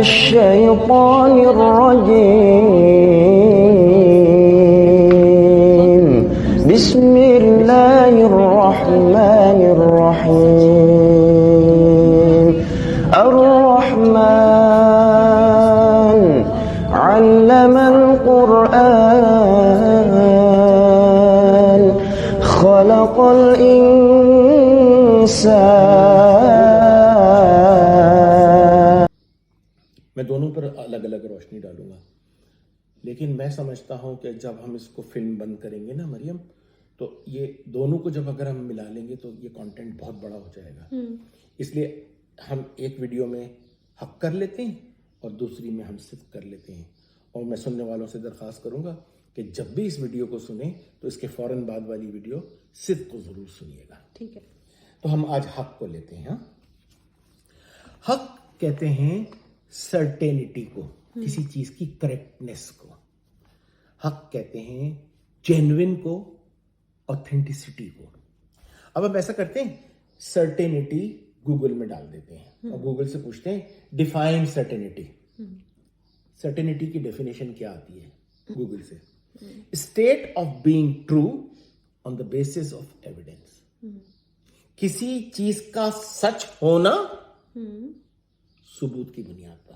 الشيطان الرجيم بسم الله الرحمن الرحيم الرحمن علم القرآن خلق الإنسان. میں دونوں پر الگ الگ روشنی ڈالوں گا، لیکن میں سمجھتا ہوں کہ جب ہم اس کو فلم بند کریں گے نا مریم، تو یہ دونوں کو جب اگر ہم ملا لیں گے تو یہ کانٹینٹ بہت بڑا ہو جائے گا. اس لیے ہم ایک ویڈیو میں حق کر لیتے ہیں اور دوسری میں ہم صدق کر لیتے ہیں. اور میں سننے والوں سے درخواست کروں گا کہ جب بھی اس ویڈیو کو سنیں تو اس کے فوراً بعد والی ویڈیو صدق کو ضرور سنیے گا. ٹھیک ہے. تو ہم آج حق کو لیتے ہیں. حق کہتے ہیں سرٹینٹی کو، کسی چیز کی کریکٹنس کو. حق کہتے ہیں جینوین کو، اوتھینٹسٹی کو. اب ہم ایسا کرتے ہیں، سرٹینٹی گوگل میں ڈال دیتے ہیں اور گوگل سے پوچھتے ہیں ڈیفائن سرٹینٹی. سرٹینٹی کی ڈیفینیشن کیا آتی ہے گوگل سے؟ State of being true on the basis of evidence. کسی چیز کا سچ ہونا ثبوت کی بنیاد پر.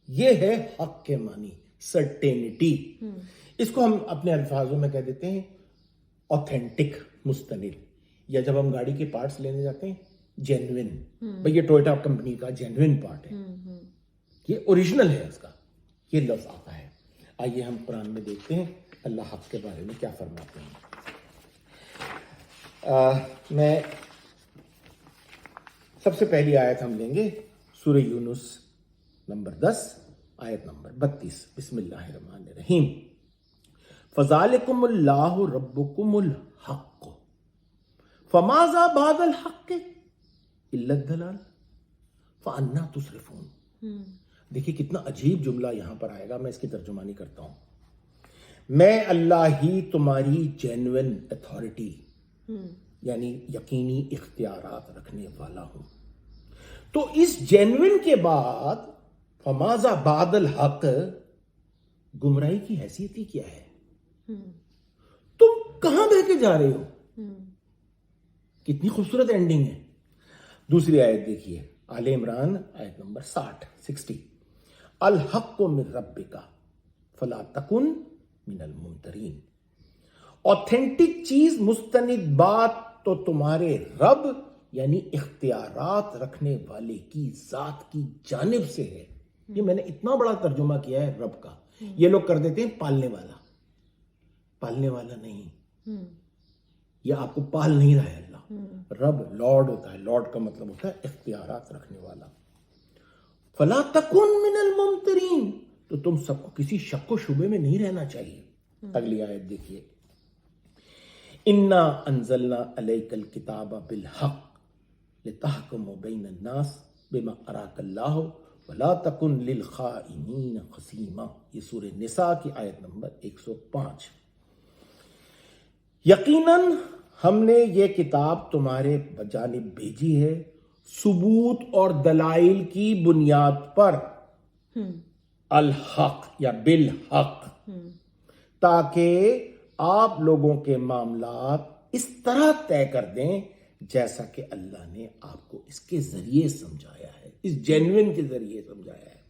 یہ ہے حق کے معنی، سرٹینٹی. اس کو ہم اپنے الفاظوں میں کہہ دیتے ہیں اوتھینٹک، مستند. یا جب ہم گاڑی کے پارٹس لینے جاتے ہیں، جینوین. بھئی یہ ٹوئٹا کمپنی کا جینوین پارٹ ہے، یہ اوریجنل ہے، اس کا یہ لفظ آتا ہے. آئیے ہم قرآن میں دیکھتے ہیں اللہ حق کے بارے میں کیا فرماتے ہیں. میں سب سے پہلی آیت ہم لیں گے سورہ یونس نمبر 10 آیت نمبر 32. بسم اللہ الرحمن الرحیم. فذالکم اللہ ربکم الحق فماذا بعد الحق الا الضلال فانا تصرفون. دیکھیے کتنا عجیب جملہ یہاں پر آئے گا. میں اس کی ترجمانی کرتا ہوں. میں اللہ ہی تمہاری جینوین اتھارٹی یعنی یقینی اختیارات رکھنے والا ہوں. تو اس جینوین کے بعد فماذا بعد الحق، گمراہی کی حیثیت ہی کیا ہے؟ تم کہاں بہ کے جا رہے ہو؟ کتنی خوبصورت اینڈنگ ہے. دوسری آیت دیکھیے، آل عمران آیت نمبر 60. الحق من ربک فلا تکن من الممترین. اوتھینٹک چیز، مستند بات تو تمہارے رب یعنی اختیارات رکھنے والے کی ذات کی جانب سے ہے. یہ میں نے اتنا بڑا ترجمہ کیا ہے رب کا. یہ لوگ کر دیتے ہیں پالنے والا. پالنے والا نہیں، یہ آپ کو پال نہیں رہا ہے اللہ. رب لارڈ ہوتا ہے. لارڈ کا مطلب ہوتا ہے اختیارات رکھنے والا. فلا تکن من الممترین، تو تم سب کو کسی شک و شبے میں نہیں رہنا چاہیے. اگلی آیت دیکھیے، انا انزلنا علیک الکتاب بالحق لتحکم بین الناس بما اراک اللہ ولا تکن للخائنین خصیما. یہ سورہ نساء کی آیت نمبر 105. یقیناً ہم نے یہ کتاب تمہارے جانب بھیجی ہے ثبوت اور دلائل کی بنیاد پر، الحق یا بالحق، تاکہ آپ لوگوں کے معاملات اس طرح طے کر دیں جیسا کہ اللہ نے آپ کو اس کے ذریعے سمجھایا ہے، اس جینوین کے ذریعے سمجھایا ہے.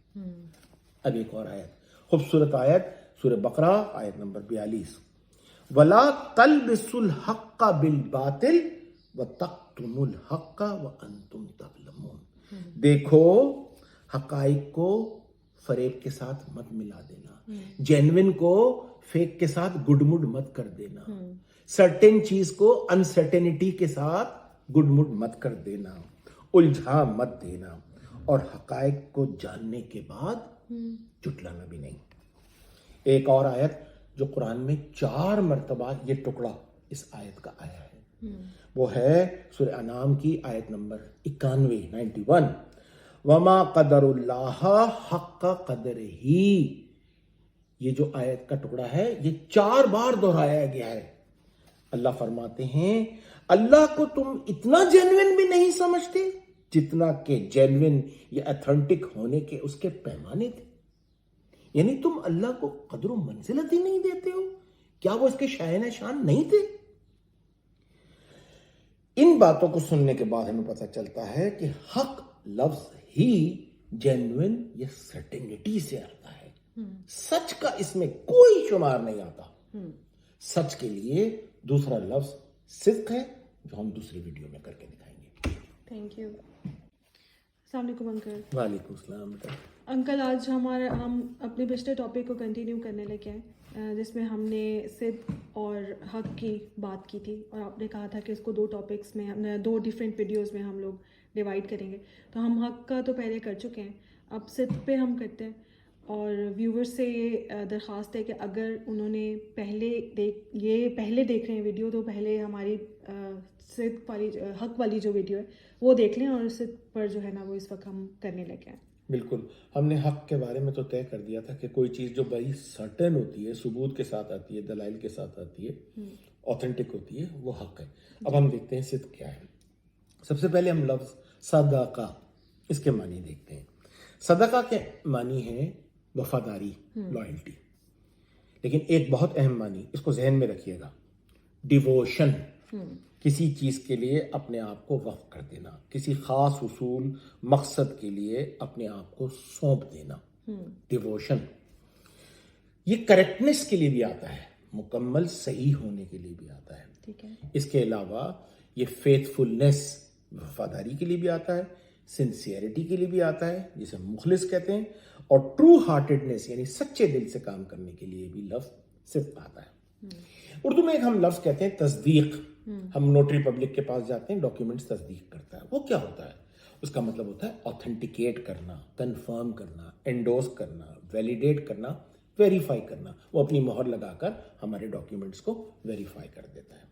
اب ایک اور آیت، خوبصورت آیت، سورہ بقرہ آیت نمبر 42. وَلَا تَلْبِسُوا الْحَقَّ بِالْبَاطِلِ وَتَكْتُمُوا الْحَقَّ وَأَنْتُمْ تَعْلَمُونَ. دیکھو حقائق کو فریب کے ساتھ مت ملا دینا، جینوین کو فیک کے ساتھ گڈ مڈ مت کر دینا، سرٹن چیز کو انسرٹینٹی کے ساتھ گڈ مڈ مت کر دینا، الجھا مت دینا، اور حقائق کو جاننے کے بعد جھٹلانا بھی نہیں. ایک اور آیت جو قرآن میں 4 مرتبہ یہ ٹکڑا اس آیت کا آیا ہے، وہ ہے سورہ انعام کی آیت نمبر 91. وما قدر اللہ حق قدرہ. یہ جو آیت کا ٹکڑا ہے یہ 4 بار دہرایا گیا ہے. اللہ فرماتے ہیں اللہ کو تم اتنا جینوین بھی نہیں سمجھتے جتنا کہ جینوین یا اتھینٹک ہونے کے اس کے پیمانے تھے. یعنی تم اللہ کو قدر و منزلت ہی نہیں دیتے ہو؟ کیا وہ اس کے شائن شان نہیں تھے؟ ان باتوں کو سننے کے بعد ہمیں پتہ چلتا ہے کہ حق لفظ ہی جینوین یا سرٹینٹی سے آتا ہے. سچ کا اس میں کوئی شمار نہیں آتا. سچ کے لیے دوسرا لفظ صدق ہے جو ہم دوسری ویڈیو میں کر کے دکھائیں گے. Thank you. السلام علیکم انکل. وعلیکم السلام. انکل آج ہم اپنے پچھلے ٹاپک کو کنٹینیو کرنے لگے ہیں جس میں ہم نے صدق اور حق کی بات کی تھی اور آپ نے کہا تھا کہ اس کو 2 ٹاپکس میں ہم نے 2 ڈیفرنٹ ویڈیوز میں ہم لوگ ڈیوائڈ کریں گے. تو ہم حق کا تو پہلے کر چکے ہیں, اب صدق پہ ہم کرتے ہیں. اور ویورز سے یہ درخواست ہے کہ اگر انہوں نے پہلے دیکھ رہے ہیں ویڈیو تو پہلے ہماری صدق والی حق والی جو ویڈیو ہے وہ دیکھ لیں, اور صدق پر جو ہے نا وہ اس وقت ہم کرنے لگے ہیں. بالکل. ہم نے حق کے بارے میں تو طے کر دیا تھا کہ کوئی چیز جو بڑی سرٹن ہوتی ہے, ثبوت کے ساتھ آتی ہے, دلائل کے ساتھ آتی ہے, اوتھینٹک ہوتی ہے, وہ حق ہے. اب ہم دیکھتے ہیں صدق کیا ہے. سب سے پہلے ہم لفظ صدقہ اس کے معنی دیکھتے ہیں. صدقہ کے معنی ہے وفاداری, لائلٹی. لیکن ایک بہت اہم معنی, اس کو ذہن میں رکھیے گا, ڈیووشن. کسی چیز کے لیے اپنے آپ کو وقف کر دینا, کسی خاص اصول مقصد کے لیے اپنے آپ کو سونپ دینا, ڈیووشن. یہ کریکٹنس کے لیے بھی آتا ہے, مکمل صحیح ہونے کے لیے بھی آتا ہے. ٹھیک ہے. اس کے علاوہ یہ فیتھفلنس, وفاداری کے لیے بھی آتا ہے, سنسیئرٹی کے لیے بھی آتا ہے جسے مخلص کہتے ہیں, اور ٹرو ہارٹیڈنس یعنی سچے دل سے کام کرنے کے لیے بھی لفظ صدق آتا ہے. اردو میں ایک ہم لفظ کہتے ہیں تصدیق. ہم نوٹری پبلک کے پاس جاتے ہیں, ڈاکیومنٹس تصدیق کرتا ہے. وہ کیا ہوتا ہے؟ اس کا مطلب ہوتا ہے آتھینٹیکیٹ کرنا, کنفرم کرنا, انڈوس کرنا, ویلیڈیٹ کرنا, ویریفائی کرنا. وہ اپنی مہر لگا کر ہمارے ڈاکیومنٹس کو ویریفائی کر دیتا ہے.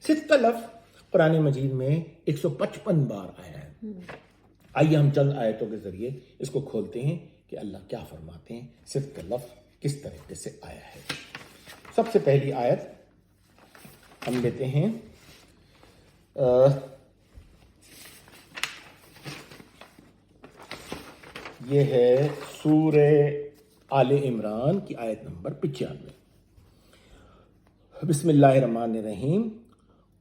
صدق کا لفظ قرآن مجید میں 155 بار آیا ہے. آئیے ہم چند آیتوں کے ذریعے اس کو کھولتے ہیں کہ اللہ کیا فرماتے ہیں, صدق کا لفظ کس طریقے سے آیا ہے. سب سے پہلی آیت ہم لیتے ہیں یہ ہے سورہ آل عمران کی آیت نمبر 95. بسم اللہ الرحمن الرحیم.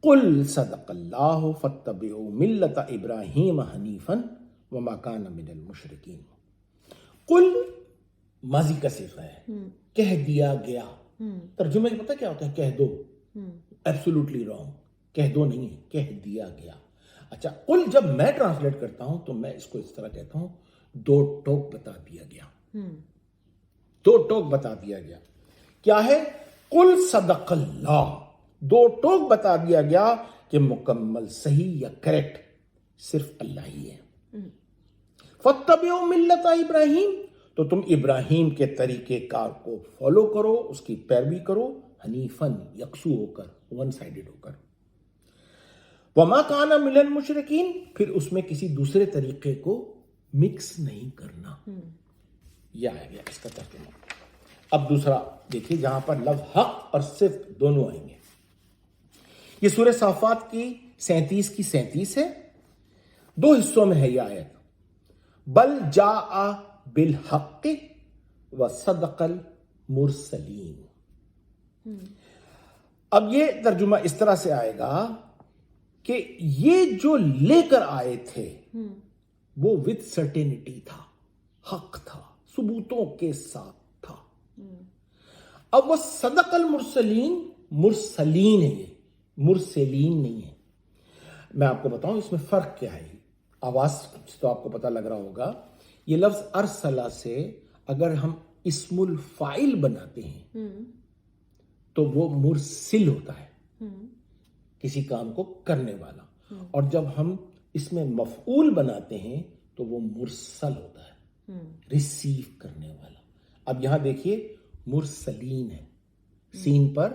قل صدق اللہ فاتبعوا ملت ابراہیم حنیفا وما کان من المشرکین. قل ماضی کا صیغہ ہے, کہہ دیا گیا. ترجمے میں پتہ کیا ہوتا ہے؟ کہہ دو. ایبسولوٹلی رانگ, کہہ دو نہیں ہے, کہہ دیا گیا. اچھا, قل جب میں ٹرانسلیٹ کرتا ہوں تو میں اس کو اس طرح کہتا ہوں, 2 ٹوک بتا دیا گیا. 2 ٹوک بتا دیا گیا. کیا ہے؟ قل صدق اللہ. 2 ٹوک بتا دیا گیا کہ مکمل صحیح یا کریکٹ صرف اللہ ہی ہے. فاتبعوا ملت ابراہیم, تو تم ابراہیم کے طریقے کار کو فالو کرو, اس کی پیروی کرو, حنیفاً یکسو ہو کر, ون سائیڈڈ ہو کر. وما کان من المشرکین, پھر اس میں کسی دوسرے طریقے کو مکس نہیں کرنا. یہ آ گیا اس کا ترجمہ. اب دوسرا دیکھیے جہاں پر لفظ حق اور صدق دونوں آئیں گے. یہ سورہ صافات کی 37 کی 37 ہے. 2 حصوں میں ہے یہ آیت. بل جاء بالحق وصدق المرسلین. اب یہ ترجمہ اس طرح سے آئے گا کہ یہ جو لے کر آئے تھے وہ وتھ سرٹینٹی تھا, حق تھا, ثبوتوں کے ساتھ تھا. اب وہ صدق المرسلین, مرسلین ہے, یہ مرسلین نہیں ہے. میں آپ کو بتاؤں اس میں فرق کیا ہے. آواز تو آپ کو پتہ لگ رہا ہوگا. یہ لفظ ارسلہ سے اگر ہم اسم الفاعل بناتے ہیں تو وہ مرسل ہوتا ہے, کسی کام کو کرنے والا. اور جب ہم اس میں مفعول بناتے ہیں تو وہ مرسل ہوتا ہے, ریسیو کرنے والا. اب یہاں دیکھیے مرسلین ہے, سین پر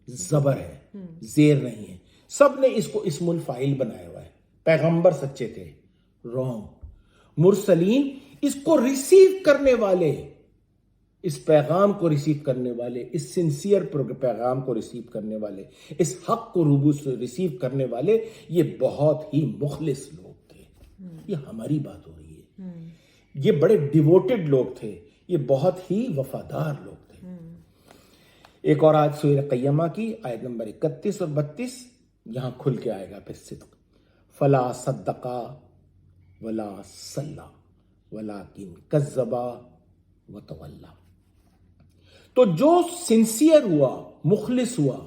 زبر ہے, زیر نہیں ہے. سب نے اس کو اسم الفاعل بنایا ہوا ہے. پیغمبر سچے تھے, رانگ. مرسلین اس کو ریسیو کرنے والے, اس پیغام کو ریسیو کرنے والے, اس سنسیئر پیغام کو ریسیو کرنے والے, اس حق کو روبو سے ریسیو کرنے والے, یہ بہت ہی مخلص لوگ تھے. یہ ہماری بات ہو رہی ہے. یہ بڑے ڈیووٹڈ لوگ تھے, یہ بہت ہی وفادار لوگ تھے. ایک اور آیت سورہ قیامہ کی آیت نمبر 31 اور 32, یہاں کھل کے آئے گا پھر صدق. فلا صدقا ولا صلا ولکن کذبا وتولا. تو جو سنسیئر ہوا, مخلص ہوا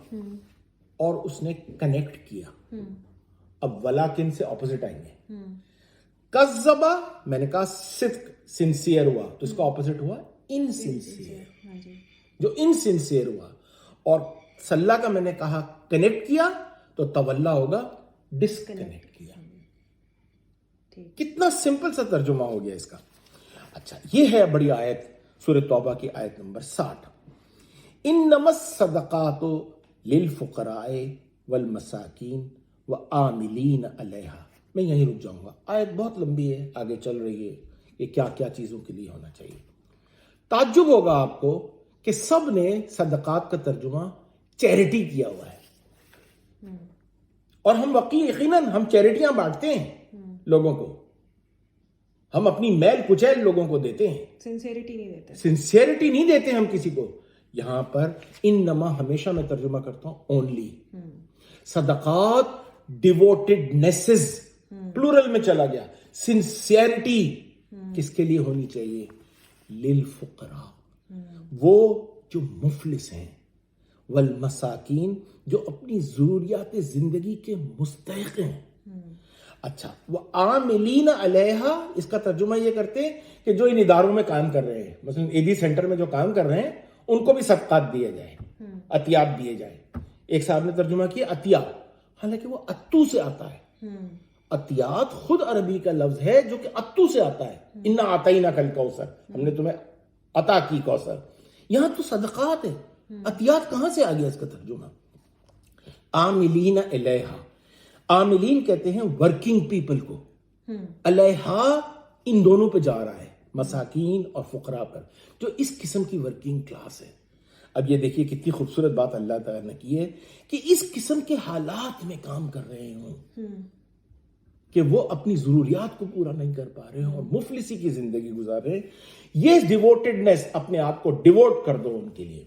اور اس نے کنیکٹ کیا. اب ولیکن سے اپوزٹ آئیں گے. کذبا میں نے کہا صدق, سنسیئر ہوا, تو اس کا اپوزٹ ہوا انسنسیئر. جو انسنسیئر ہوا, اور صلاح کا میں نے کہا کنیکٹ کیا, تو تولا ہوگا ڈسکنیکٹ کیا. کتنا سمپل سا ترجمہ ہو گیا اس کا. اچھا, یہ ہے بڑی آیت سورہ توبہ کی آیت نمبر 60. انما الصدقات للفقراء والمساکین والعاملین علیہا. میں یہیں رک جاؤں گا, آیت بہت لمبی ہے, آگے چل رہی ہے. یہ کیا کیا چیزوں کے لیے ہونا چاہیے. تعجب ہوگا آپ کو کہ سب نے صدقات کا ترجمہ چیریٹی کیا ہوا ہے, اور ہم یقیناً ہم چیریٹیاں بانٹتے ہیں لوگوں کو, ہم اپنی میل کچیل لوگوں کو دیتے ہیں, سنسیئرٹی نہیں دیتے ہم کسی کو. یہاں پر انما ہمیشہ میں ترجمہ کرتا ہوں اونلی. صدقات ڈیووٹڈنیسز پلورل میں چلا گیا. سنسیئرٹی کس کے لیے ہونی چاہیے؟ للفقراء, وہ جو مفلس ہیں, والمساکین جو اپنی ضروریات زندگی کے مستحق ہیں. اچھا, وہ عاملین علیہا, اس کا ترجمہ یہ کرتے ہیں کہ جو ان اداروں میں کام کر رہے ہیں, مثلا ایڈی سینٹر میں جو کام کر رہے ہیں, ان کو بھی صدقات دیے جائیں, عطیات دیے جائیں. ایک صاحب نے ترجمہ کیا عطیہ, حالانکہ وہ اتو سے آتا ہے. عطیات خود عربی کا لفظ ہے جو کہ اتو سے آتا ہے. انا اعطیناک الکوثر, ہم نے تمہیں عطا کی کوثر. یہاں تو صدقات ہے, عطیات کہاں سے آ گیا اس کا ترجمہ؟ عاملین علیہا, عاملین کہتے ہیں ورکنگ پیپل کو, علیہا ان دونوں پہ جا رہا ہے, مساکین اور فقراء پر, جو اس قسم کی ورکنگ کلاس ہے. اب یہ دیکھیے کتنی خوبصورت بات اللہ تعالیٰ نے کی ہے کہ اس قسم کے حالات میں کام کر رہے ہوں کہ وہ اپنی ضروریات کو پورا نہیں کر پا رہے ہیں اور مفلسی کی زندگی گزار رہے ہیں. یہ ڈیووٹڈنیس, اپنے آپ کو ڈیووٹ کر دو ان کے لیے,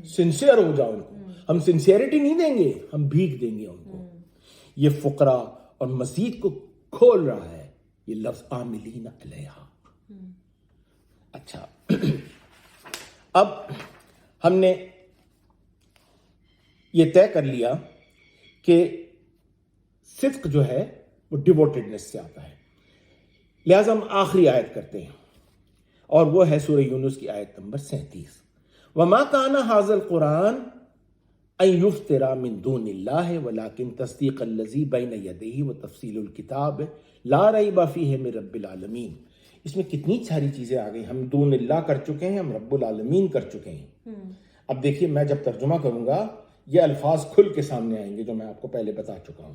سنسیئر ہو جاؤ ان کو. ہم سنسیئرٹی نہیں دیں گے, ہم بھیک دیں گے ان کو. یہ فقراء اور مزید کو کھول رہا ہے یہ لفظ عاملین علیہا. اچھا, اب ہم نے یہ طے کر لیا کہ صدق جو ہے وہ ڈیووٹڈنیس سے آتا ہے. لہذا ہم آخری آیت کرتے ہیں, اور وہ ہے سورہ یونس کی آیت نمبر 37. وما کان ھذا القرآن ان یفترى من دون اللہ ولکن تصدیق الذی بین یدیہ وتفصیل الکتاب لا ریب فیہ من رب العالمین. اس میں کتنی ساری چیزیں آ گئی. ہم دون اللہ کر چکے ہیں, ہم رب العالمین کر چکے ہیں. اب دیکھیے میں جب ترجمہ کروں گا یہ الفاظ کھل کے سامنے آئیں گے جو میں آپ کو پہلے بتا چکا ہوں.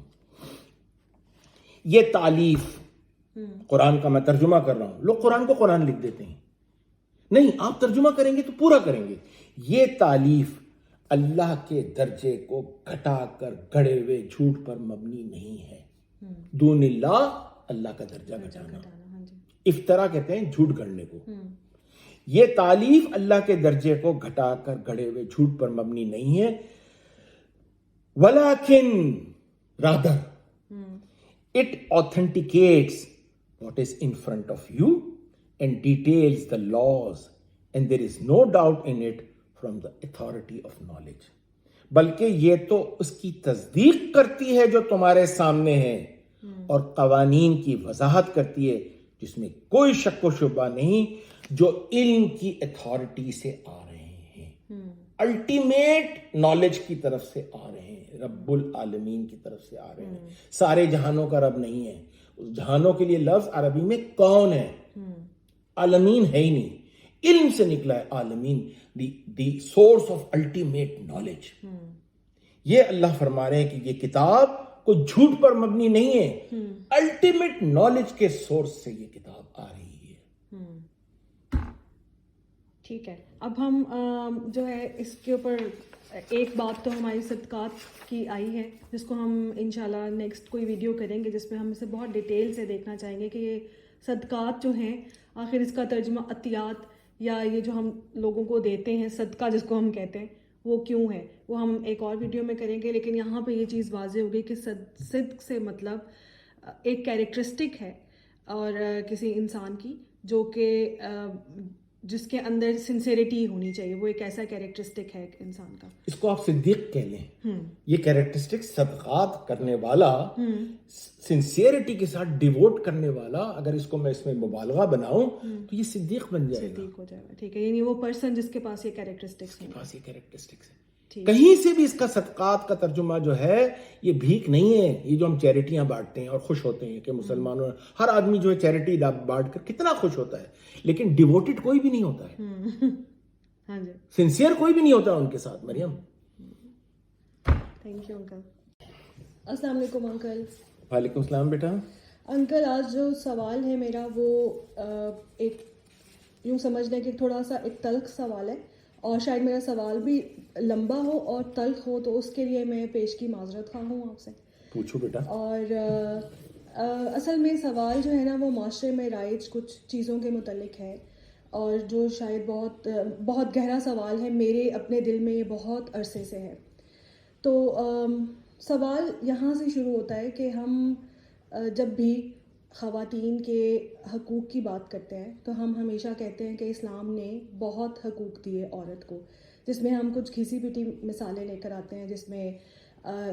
یہ تالیف, قرآن کا میں ترجمہ کر رہا ہوں, لوگ قرآن کو قرآن لکھ دیتے ہیں. نہیں, آپ ترجمہ کریں گے تو پورا کریں گے. یہ تالیف اللہ کے درجے کو گھٹا کر گھڑے ہوئے جھوٹ پر مبنی نہیں ہے. دون اللہ, اللہ کا درجہ گھٹانا. افترا کہتے ہیں جھوٹ گھڑنے کو. یہ تالیف اللہ کے درجے کو گھٹا کر گھڑے ہوئے جھوٹ پر مبنی نہیں ہے. ولیکن rather it authenticates what is in front of you and details the laws and there is no doubt in it from the authority of knowledge. بلکہ یہ تو اس کی تصدیق کرتی ہے جو تمہارے سامنے ہے, اور قوانین کی وضاحت کرتی ہے جس میں کوئی شک و شبہ نہیں, جو علم کی اتھارٹی سے آ رہے ہیں, الٹیمیٹ نالج کی طرف سے آ رہے ہیں, رب العالمین کی طرف سے آ رہے ہیں. سارے جہانوں کا رب نہیں ہے. اس جہانوں کے لیے لفظ عربی میں کون ہے, عالمین ہے ہی نہیں, علم سے نکلا ہے عالمین, the source of ultimate knowledge. یہ اللہ فرما رہے ہیں کہ یہ کتاب کوئی جھوٹ پر مبنی نہیں ہے, الٹیمیٹ نالج کے سورس سے یہ کتاب آ رہی ہے. ٹھیک ہے, اب ہم جو ہے اس کے اوپر ایک بات تو ہماری صدقات کی آئی ہے جس کو ہم انشاءاللہ نیکسٹ کوئی ویڈیو کریں گے جس میں ہم اسے بہت ڈیٹیل سے دیکھنا چاہیں گے کہ یہ صدقات جو ہیں آخر اس کا ترجمہ عطیات یا یہ جو ہم لوگوں کو دیتے ہیں صدقہ جس کو ہم کہتے ہیں وہ کیوں ہے، وہ ہم ایک اور ویڈیو میں کریں گے. لیکن یہاں پہ یہ چیز واضح ہوگی کہ صدق سے مطلب ایک کیریکٹرسٹک ہے اور کسی انسان کی جو کہ جس کے اندر سنسیریٹی ہونی چاہیے، وہ ایک ایسا کیریکٹرسٹک ہے انسان کا. اس کو آپ صدیق کہہ لیں. یہ کیریکٹرسٹک صدقات کرنے والا، سنسیئرٹی کے ساتھ ڈیووٹ کرنے والا، اگر اس کو میں اس میں مبالغہ بناؤں تو یہ صدیق بن جائے گا. صدیق ہو جائے گا. ٹھیک ہے، یعنی وہ پرسن جس کے پاس یہ کیریکٹرسٹکس ہیں. پاس یہ کیریکٹرسٹکس ہے. ٹھیک. کہیں سے بھی اس کا صدقات کا ترجمہ جو ہے یہ بھیک نہیں ہے. یہ جو ہم چیریٹیاں بانٹتے ہیں اور خوش ہوتے ہیں کہ مسلمانوں، ہر آدمی جو ہے چیریٹی بانٹ کر کتنا خوش ہوتا ہے، لیکن ڈیووٹڈ کوئی بھی نہیں ہوتا ہے. ہاں جی، سنسیئر کوئی بھی نہیں ہوتا ان کے ساتھ. مریم، تھینک یو انکل. السلام علیکم انکل. وعلیکم السلام بیٹا. انکل آج جو سوال ہے میرا وہ ایک یوں سمجھ لیں کہ تھوڑا سا ایک تلخ سوال ہے، اور شاید میرا سوال بھی لمبا ہو اور تلخ ہو، تو اس کے لیے میں پیش کی معذرت خواہ ہوں آپ سے. پوچھو بیٹا. اور اصل میں سوال جو ہے نا وہ معاشرے میں رائج کچھ چیزوں کے متعلق ہے، اور جو شاید بہت گہرا سوال ہے، میرے اپنے دل میں یہ بہت عرصے سے ہے. تو سوال یہاں سے شروع ہوتا ہے کہ ہم جب بھی خواتین کے حقوق کی بات کرتے ہیں تو ہم ہمیشہ کہتے ہیں کہ اسلام نے بہت حقوق دیے عورت کو، جس میں ہم کچھ گھسی پٹی مثالیں لے کر آتے ہیں، جس میں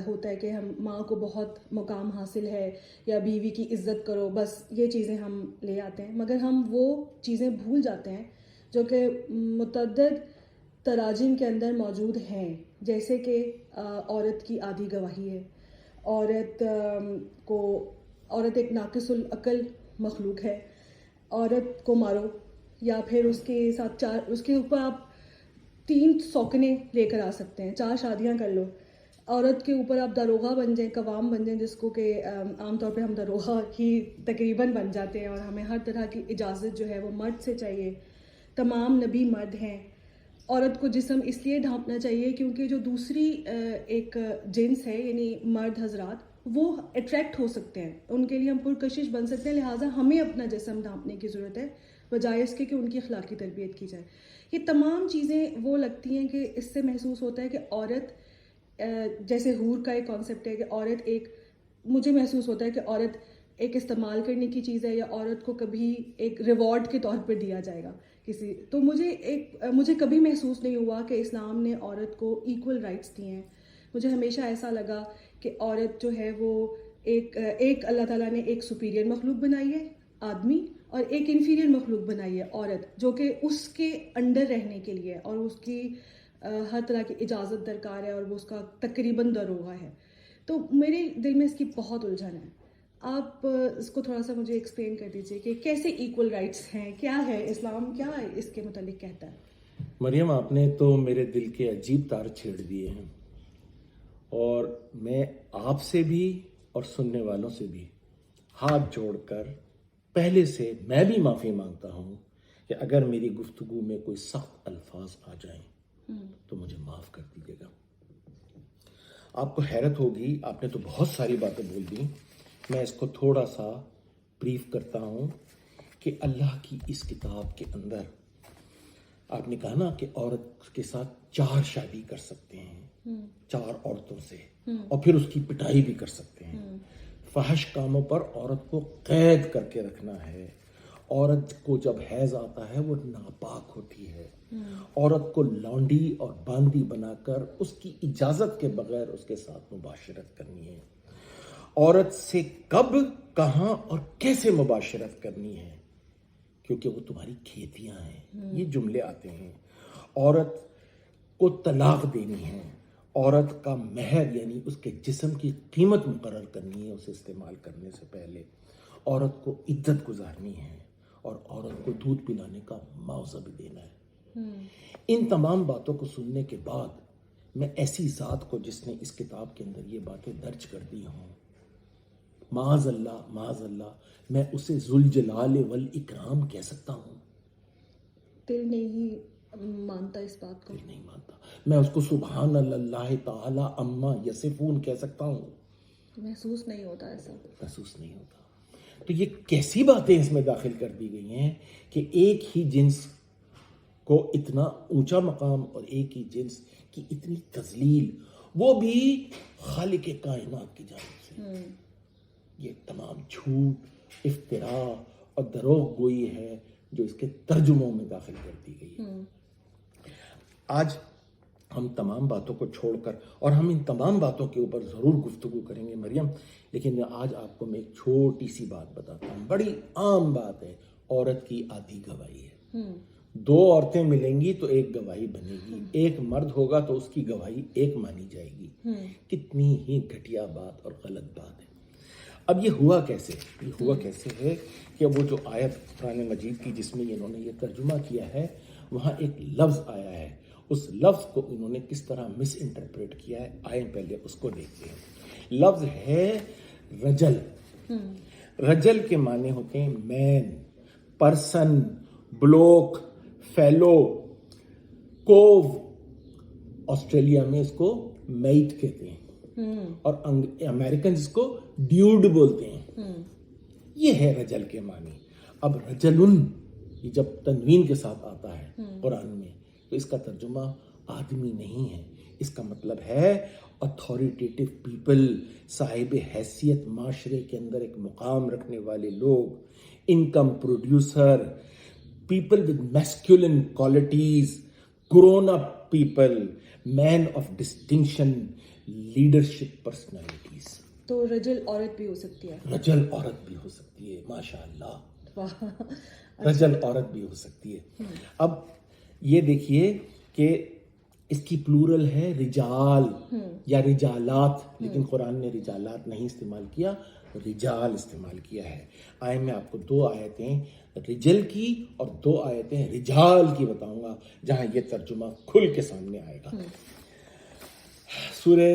ہوتا ہے کہ ہم ماں کو بہت مقام حاصل ہے یا بیوی کی عزت کرو، بس یہ چیزیں ہم لے آتے ہیں. مگر ہم وہ چیزیں بھول جاتے ہیں جو کہ متعدد تراجم کے اندر موجود ہیں، جیسے کہ عورت کی آدھی گواہی ہے، عورت ایک ناقص العقل مخلوق ہے، عورت کو مارو یا پھر اس کے ساتھ اس کے اوپر آپ 3 سوکنے لے کر آ سکتے ہیں، 4 شادیاں کر لو. عورت کے اوپر آپ داروغہ بن جائیں، قوام بن جائیں، جس کو کہ عام طور پہ ہم داروغہ ہی تقریباً بن جاتے ہیں، اور ہمیں ہر طرح کی اجازت جو ہے وہ مرد سے چاہیے. تمام نبی مرد ہیں. عورت کو جسم اس لیے ڈھانپنا چاہیے کیونکہ جو دوسری ایک جنس ہے یعنی مرد حضرات وہ اٹریکٹ ہو سکتے ہیں، ان کے لیے ہم پرکشش بن سکتے ہیں، لہٰذا ہمیں اپنا جسم ڈھانپنے کی ضرورت ہے بجائے اس کے کہ ان کی اخلاقی تربیت کی جائے. یہ تمام چیزیں وہ لگتی ہیں کہ اس سے محسوس ہوتا ہے کہ عورت جیسے حور کا ایک کانسیپٹ ہے کہ عورت مجھے محسوس ہوتا ہے کہ عورت ایک استعمال کرنے کی چیز ہے، یا عورت کو کبھی ایک ریوارڈ کے طور پر دیا جائے گا کسی. تو مجھے کبھی محسوس نہیں ہوا کہ اسلام نے عورت کو ایکول رائٹس دیے ہیں. مجھے ہمیشہ ایسا لگا کہ عورت جو ہے وہ ایک اللہ تعالیٰ نے ایک سپیریئر مخلوق بنائی ہے آدمی، اور ایک انفیریئر مخلوق بنائی ہے عورت، جو کہ اس کے انڈر رہنے کے لیے اور اس کی ہر طرح کی اجازت درکار ہے، اور وہ اس کا تقریباً داروغہ ہے. تو میرے دل میں اس کی بہت الجھن ہے. آپ اس کو تھوڑا سا مجھے ایکسپلین کر دیجیے کہ کیسے ایکول رائٹس ہیں، کیا ہے اسلام، کیا اس کے متعلق کہتا ہے. مریم، آپ نے تو میرے دل کے عجیب تار چھیڑ دیے ہیں، اور میں آپ سے بھی اور سننے والوں سے بھی ہاتھ جوڑ کر پہلے سے میں بھی معافی مانگتا ہوں کہ اگر میری گفتگو میں کوئی سخت الفاظ آ جائیں تو مجھے معاف کر دیجیے گا. آپ کو حیرت ہوگی، آپ نے تو بہت ساری باتیں بول دی، میں اس کو تھوڑا سا بریف کرتا ہوں کہ اللہ کی اس کتاب کے اندر آپ نے کہا نا کہ عورت کے ساتھ 4 شادی کر سکتے ہیں، 4 عورتوں سے، اور پھر اس کی پٹائی بھی کر سکتے ہیں. فحش کاموں پر عورت کو قید کر کے رکھنا ہے. عورت کو جب حیض آتا ہے وہ ناپاک ہوتی ہے. عورت کو لانڈی اور باندی بنا کر اس کی اجازت کے بغیر اس کے ساتھ مباشرت کرنی ہے. عورت سے کب، کہاں اور کیسے مباشرت کرنی ہے، کیونکہ وہ تمہاری کھیتیاں ہیں. یہ جملے آتے ہیں. عورت کو طلاق دینی ہے. عورت کا مہر یعنی اس کے جسم کی قیمت مقرر کرنی ہے اسے استعمال کرنے سے پہلے. عورت کو عزت گزارنی ہے، اور عورت کو دودھ پلانے کا معاوضہ بھی دینا ہے. ان تمام باتوں کو سننے کے بعد میں ایسی ذات کو جس نے اس کتاب کے اندر یہ باتیں درج کر دی ہوں، معاذ اللہ میں اسے ذوالجلال والاکرام کہہ سکتا ہوں. دل نہیں مانتا اس بات کو؟ نہیں مانتا. میں اس کو سبحان اللہ تعالی اما یصفون کہہ سکتا ہوں. محسوس نہیں ہوتا ایسا. محسوس نہیں ہوتا. تو یہ کیسی باتیں اس میں داخل کر دی گئی ہیں کہ ایک ہی جنس کو اتنا اونچا مقام اور ایک ہی جنس کی اتنی تذلیل، وہ بھی خالق کائنات کی جانب سے. یہ تمام جھوٹ، افتراء اور دروغ گوئی ہے جو اس کے ترجموں میں داخل کر دی گئی ہے. آج ہم تمام باتوں کو چھوڑ کر، اور ہم ان تمام باتوں کے اوپر ضرور گفتگو کریں گے مریم، لیکن آج آپ کو میں ایک چھوٹی سی بات بتاتا ہوں. بڑی عام بات ہے، عورت کی آدھی گواہی ہے. 2 عورتیں ملیں گی تو ایک گواہی بنے گی. ایک مرد ہوگا تو اس کی گواہی ایک مانی جائے گی. کتنی ہی گھٹیا بات اور غلط بات ہے. اب یہ ہوا کیسے؟ یہ ہوا کیسے ہے کہ وہ جو آیت قرآن مجید کی جس میں انہوں نے یہ ترجمہ کیا ہے، وہاں ایک لفظ آیا ہے. اس لفظ کو انہوں نے کس طرح مس انٹرپریٹ کیا ہے، آئیں پہلے اس کو دیکھتے ہیں. لفظ ہے رجل. رجل کے معنی ہوتے ہیں مین، پرسن، بلوک، فیلو، کوو. آسٹریلیا میں اس کو میٹ کہتے ہیں اور امریکن اس کو ڈیوڈ بولتے ہیں. یہ ہے رجل کے معنی. اب رجلن یہ جب تنوین کے ساتھ آتا ہے قرآن میں تو اس کا ترجمہ آدمی نہیں ہے. اس کا مطلب ہے اتھارٹیٹیو پیپل، صاحب حیثیت معاشرے کے اندر ایک مقام رکھنے والے لوگ، income producer, people with masculine qualities, grown up people, men of distinction, leadership personalities. تو رجل عورت بھی ہو سکتی ہے. رجل عورت بھی ہو سکتی ہے، ماشاء اللہ. رجل عورت بھی ہو سکتی ہے. اب یہ دیکھیے کہ اس کی پلورل ہے رجال یا رجالات، لیکن قرآن نے رجالات نہیں استعمال کیا، رجال استعمال کیا ہے. آئے میں آپ کو 2 آیتیں رجل کی اور 2 آیتیں رجال کی بتاؤں گا جہاں یہ ترجمہ کھل کے سامنے آئے گا. سورہ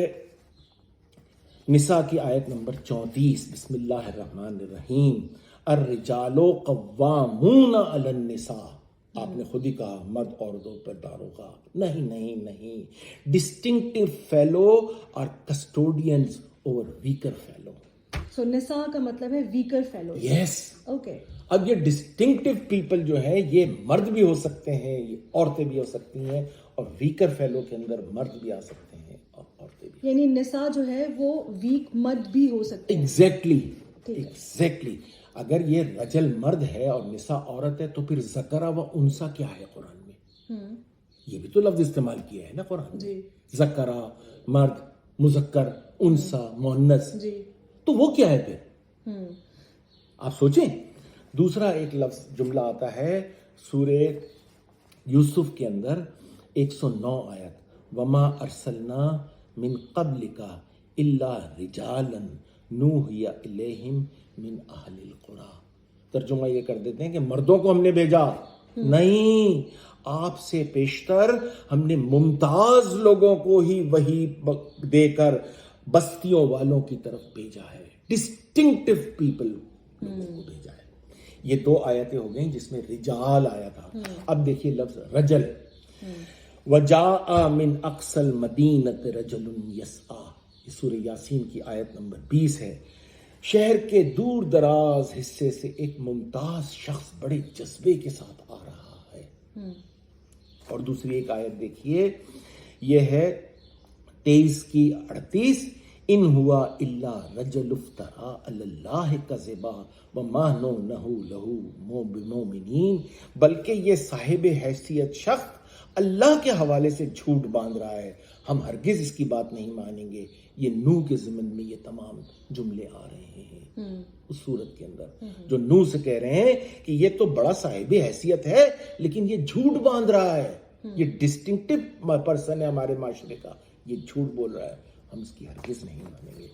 نساء کی آیت نمبر 34، بسم اللہ الرحمن الرحیم. الرجال قوامون علی النساء. آپ نے خود ہی کہا مرد عورتوں پر دار ہوگا. نہیں. ڈسٹنکٹیو فیلو اور کسٹوڈینز اوور ویکر فیلو. سو نساء کا مطلب ہے ویکر فیلو. یس. اوکے. اب یہ ڈسٹنکٹیو پیپل جو ہے یہ مرد بھی ہو سکتے ہیں، یہ عورتیں بھی ہو سکتی ہیں، اور ویکر فیلو کے اندر مرد بھی آ سکتے ہیں اور عورتیں بھی. یعنی نساء جو ہے وہ ویک مرد بھی ہو سکتے ہیں. ایگزیکٹلی. اگر یہ رجل مرد ہے اور نساء عورت ہے تو پھر ذکر و انثی کیا ہے قرآن میں؟ یہ بھی تو لفظ استعمال کیا ہے نا قرآن میں. ذکر مرد، مذکر انثی مؤنث. تو وہ کیا ہے پھر؟ آپ سوچیں. دوسرا ایک لفظ جملہ آتا ہے سورہ یوسف کے اندر 109 آیت، وما ارسلنا من قبلک الا رجالا نوحی الیہم من اہل القری. ترجمہ یہ کر دیتے ہیں کہ مردوں کو ہم نے بھیجا نہیں، آپ سے پیشتر ہم نے ممتاز لوگوں کو ہی وہی دے کر بستیوں والوں کی طرف بھیجا ہے. ڈسٹنکٹیو پیپل لوگوں کو بھیجا ہے. یہ 2 آیتیں ہو گئیں جس میں رجال آیا تھا. اب دیکھیے لفظ رجل. وجاء من اقصى المدینۃ رجل یسعی. یہ سورہ یاسین کی آیت نمبر 20 ہے. شہر کے دور دراز حصے سے ایک ممتاز شخص بڑے جذبے کے ساتھ آ رہا ہے. اور دوسری ایک آیت دیکھیے، یہ ہے 23 کی 38، ان ہوا الا رجل افترا علی اللہ کذبا وما نونہ لہ بمؤمنین. بلکہ یہ صاحب حیثیت شخص اللہ کے حوالے سے جھوٹ باندھ رہا ہے، ہم ہرگز اس کی بات نہیں مانیں گے. یہ نوح کے ضمن میں یہ تمام جملے آ رہے ہیں اس صورت کے اندر، جو نوح سے کہہ رہے ہیں کہ یہ تو بڑا صاحب حیثیت ہے لیکن یہ جھوٹ باندھ رہا ہے، یہ ڈسٹنکٹیو پرسن ہے ہمارے معاشرے کا، یہ جھوٹ بول رہا ہے، ہم اس کی ہرگز نہیں مانیں گے.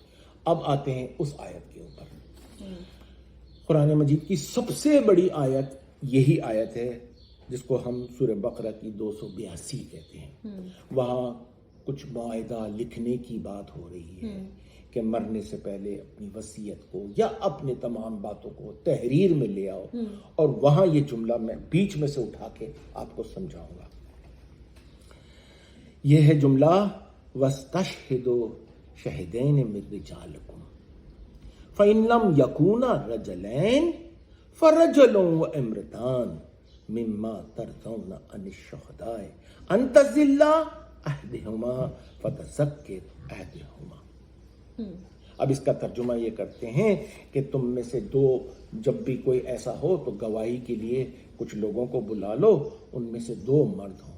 اب آتے ہیں اس آیت کے اوپر. قرآن مجید کی سب سے بڑی آیت یہی آیت ہے جس کو ہم سورہ بقرہ کی 282 کہتے ہیں. وہاں کچھ معاہدہ لکھنے کی بات ہو رہی ہے کہ مرنے سے پہلے اپنی وصیت کو یا اپنے تمام باتوں کو تحریر میں لے آؤ. اور وہاں یہ جملہ میں بیچ میں سے اٹھا کے آپ کو سمجھاؤں گا. یہ ہے جملہ وَاسْتَشْهِدُوا شَهِدَيْنِ مِن رِجَالِكُمْ فَإِن لَّمْ يَكُونَا رَجُلَيْنِ فَرَجُلٌ وَامْرَأَتَانِ مِمَّا تَرْضَوْنَ عَنِ الشُّهَدَاءِ أَن تَضِلَّ إِحْدَاهُمَا فَتَذَكِّرْ إِحْدَاهُمَا. اب اس کا ترجمہ یہ کرتے ہیں کہ تم میں سے دو جب بھی کوئی ایسا ہو تو گواہی کے لیے کچھ لوگوں کو بلا لو، ان میں سے دو مرد ہوں.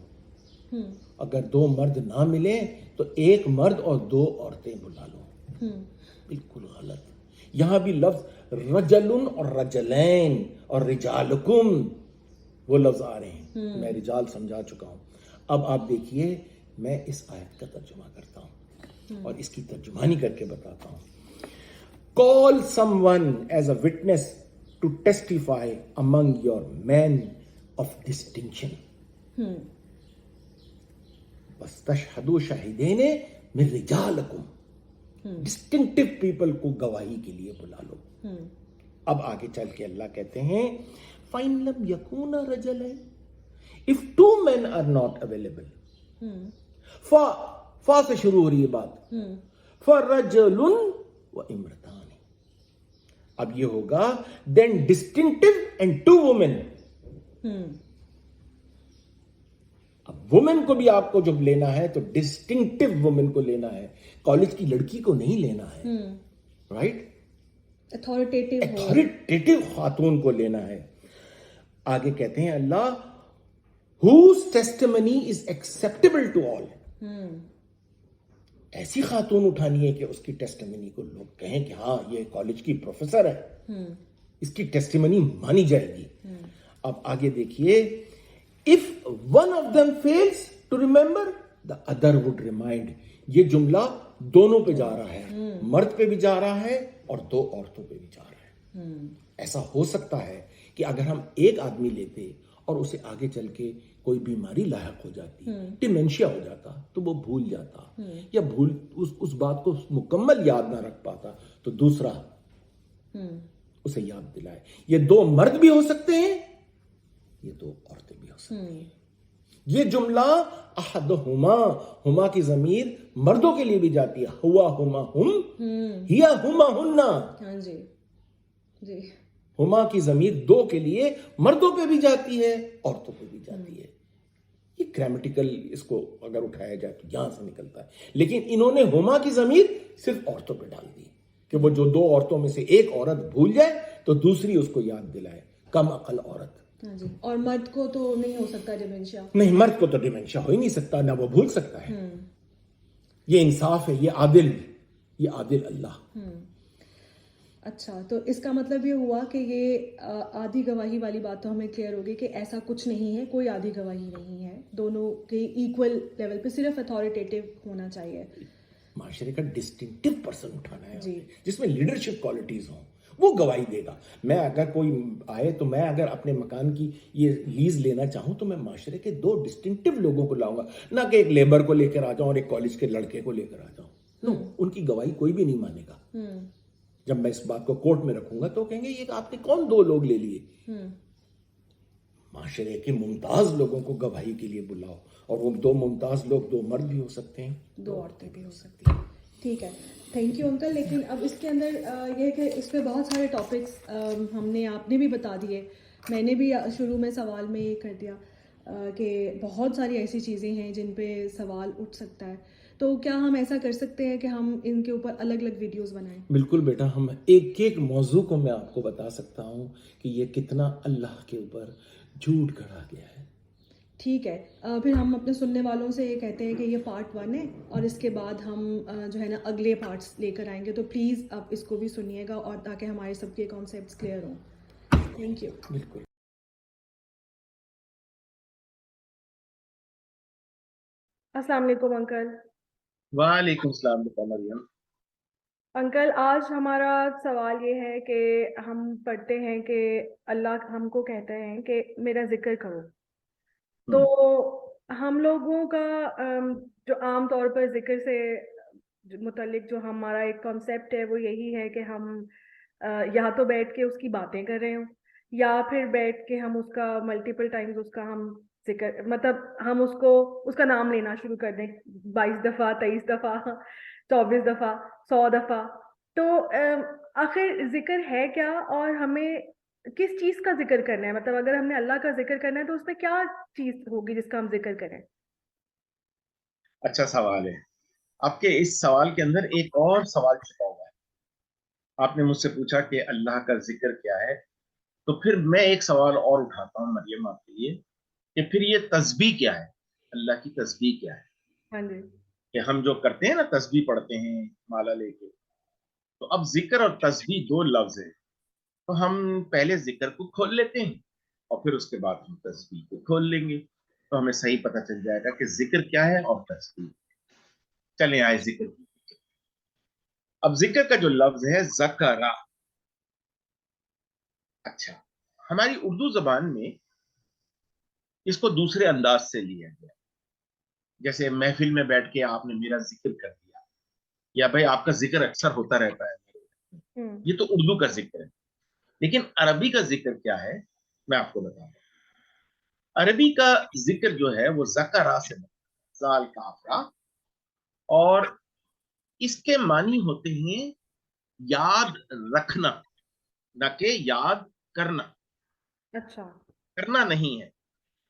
اگر دو مرد نہ ملیں تو ایک مرد اور دو عورتیں بلا لو. بالکل غلط. یہاں بھی لفظ رجل اور رجلین اور رجالکم وہ لفظ آ رہے ہیں. میں رجال سمجھا چکا ہوں. اب آپ دیکھیے میں اس آیت کا ترجمہ کرتا ہوں اور اس کی ترجمانی کر کے بتاتا ہوں. Call someone as a witness to testify among your men of distinction. وَاسْتَشْهَدُوا شَهِدَيْنِ مِن رِجَالِكُمْ. ڈسٹنکٹیو پیپل کو گواہی کے لیے بلا لو. اب آگے چل کے اللہ کہتے ہیں فَإِن لَمْ يَكُونَا رَجُلَيْنِ. If two men are not available. فا سے شروع ہو رہی ہے بات. فَرَجُلٌ وَامْرَأَتَانِ. اب یہ ہوگا then distinctive and two women. اب وومن کو بھی آپ کو جب لینا ہے تو ڈسٹنکٹیو وومن کو لینا ہے، کالج کی لڑکی کو نہیں لینا ہے. رائٹ؟ اتھارٹیٹیو خاتون کو لینا ہے. آگے کہتے ہیں اللہ whose testimony is acceptable to all. ایسی خاتون اٹھانی ہے کہ اس کی ٹیسٹیمنی کو لوگ کہیں کہ ہاں یہ کالج کی پروفیسر ہے، اس کی ٹیسٹیمنی مانی جائے گی. اب آگے دیکھیے if one of them fails to remember the other would remind. یہ جملہ دونوں پہ جا رہا ہے، مرد پہ بھی جا رہا ہے اور دو عورتوں پہ بھی جا رہا ہے. ایسا ہو سکتا ہے کہ اگر ہم ایک آدمی لیتے اور اسے آگے چل کے کوئی بیماری لاحق ہو جاتی، ڈیمینشیا ہو جاتا تو وہ بھول جاتا یا اس بات کو مکمل یاد نہ رکھ پاتا تو دوسرا اسے یاد دلائے. یہ دو مرد بھی ہو سکتے ہیں، یہ دو عورتیں بھی ہو سکتی ہیں. یہ جملہ احدہما، ہما کی ضمیر مردوں کے لیے بھی جاتی ہے. ہوا ہما ہم، ہیا ہما ہننا. ہما کی ضمیر دو کے لیے مردوں پہ بھی جاتی ہے عورتوں پہ بھی جاتی ہے. یہ گرامیٹیکل اس کو اگر اٹھایا جائے تو یہاں سے نکلتا ہے، لیکن انہوں نے ہما کی ضمیر صرف عورتوں پہ ڈال دی کہ وہ جو دو عورتوں میں سے ایک عورت بھول جائے تو دوسری اس کو یاد دلائے. کم عقل عورت. اور مرد کو تو نہیں ہو سکتا ڈیمینشیا. نہیں، مرد کو تو ڈیمینشیا ہو ہی نہیں سکتا، نہ وہ بھول سکتا ہے. یہ انصاف ہے، یہ عادل اللہ. اچھا، تو اس کا مطلب یہ ہوا کہ یہ آدھی گواہی والی بات تو ہمیں کلیئر ہوگی کہ ایسا کچھ نہیں ہے، کوئی آدھی گواہی نہیں ہے، دونوں کے ایکول لیول پہ، صرف اتھارٹیٹیو ہونا چاہیے. معاشرے کا ڈسٹنکٹیو پرسن اٹھانا ہے جس میں لیڈرشپ کوالٹیز ہوں، وہ گواہی دے گا. میں اگر کوئی آئے تو میں اگر اپنے مکان کی یہ لیز لینا چاہوں تو میں معاشرے کے دو ڈسٹنکٹیو لوگوں کو لاؤں گا، نہ کہ ایک لیبر کو لے کر آ جاؤں اور ایک کالج کے لڑکے کو لے کر آ جاؤں. ان کی گواہی کوئی بھی نہیں مانے گا. جب میں اس بات کو کورٹ میں رکھوں گا تو کہیں گے یہ آپ نے کون دو لوگ لے لیے. معاشرے کے ممتاز لوگوں کو گواہی کے لیے بلاؤ، اور وہ دو ممتاز لوگ دو مرد بھی ہو سکتے ہیں، دو عورتیں بھی ہو سکتی ہیں. ٹھیک ہے، تھینک یو انکل. لیکن اب اس کے اندر یہ ہے کہ اس پہ بہت سارے ٹاپکس ہم نے، آپ نے بھی بتا دیے، میں نے بھی شروع میں سوال میں یہ کر دیا کہ بہت ساری ایسی چیزیں ہیں جن پہ سوال اٹھ سکتا ہے. تو کیا ہم ایسا کر سکتے ہیں کہ ہم ان کے اوپر الگ الگ ویڈیوز بنائیں؟ بالکل بیٹا، ہم ایک ایک موضوع کو میں آپ کو بتا سکتا ہوں کہ یہ کتنا اللہ کے اوپر جھوٹ گھڑا گیا ہے. ٹھیک ہے، پھر ہم اپنے سننے والوں سے یہ کہتے ہیں کہ یہ پارٹ 1 ہے، اور اس کے بعد ہم جو ہے نا اگلے پارٹس لے کر آئیں گے. تو پلیز آپ اس کو بھی سنیے گا، اور تاکہ ہمارے سب کے کانسیپٹس کلیئر ہوں. Thank you. بالکل. السلام علیکم انکل. وعلیکم السلام مریم. انکل، آج ہمارا سوال یہ ہے کہ ہم پڑھتے ہیں کہ اللہ ہم کو کہتے ہیں کہ میرا ذکر کرو. تو ہم لوگوں کا جو عام طور پر ذکر سے متعلق جو ہمارا ایک کانسیپٹ ہے وہ یہی ہے کہ ہم یا تو بیٹھ کے اس کی باتیں کر رہے ہوں، یا پھر بیٹھ کے ہم اس کا ملٹیپل ٹائمز اس کا ہم ذکر مطلب ہم اس کا نام لینا شروع کر دیں 22 دفعہ 23 دفعہ 24 دفعہ 100 دفعہ. تو آخر ذکر ہے کیا اور ہمیں کس چیز کا ذکر کرنا ہے؟ مطلب اگر ہم نے اللہ کا ذکر کرنا ہے تو اس میں کیا چیز ہوگی جس کا ہم ذکر کریں؟ اچھا سوال ہے. آپ کے اس سوال کے اندر ایک اور سوال چھپا ہوا ہے. آپ نے مجھ سے پوچھا کہ اللہ کا ذکر کیا ہے, تو پھر میں ایک سوال اور اٹھاتا ہوں مریم آپ کے لیے کہ پھر یہ تسبیح کیا ہے, اللہ کی تسبیح کیا ہے؟ ہاں جی. کہ ہم جو کرتے ہیں نا, تسبیح پڑھتے ہیں مالا لے کے, تو اب ذکر اور تسبیح دو لفظ ہیں, تو ہم پہلے ذکر کو کھول لیتے ہیں اور پھر اس کے بعد ہم تسبیح کو کھول لیں گے, تو ہمیں صحیح پتہ چل جائے گا کہ ذکر کیا ہے اور تسبیح. چلیں آئے ذکر. اب ذکر کا جو لفظ ہے ذکرہ, اچھا ہماری اردو زبان میں اس کو دوسرے انداز سے لیا گیا, جیسے محفل میں بیٹھ کے آپ نے میرا ذکر کر دیا, یا بھائی آپ کا ذکر اکثر ہوتا رہتا ہے, یہ تو اردو کا ذکر ہے. لیکن عربی کا ذکر کیا ہے میں آپ کو بتاؤں. عربی کا ذکر جو ہے وہ ذکرہ سے زال کافرہ, اور اس کے معنی ہوتے ہیں یاد رکھنا, نہ کہ یاد کرنا. اچھا. کرنا نہیں ہے,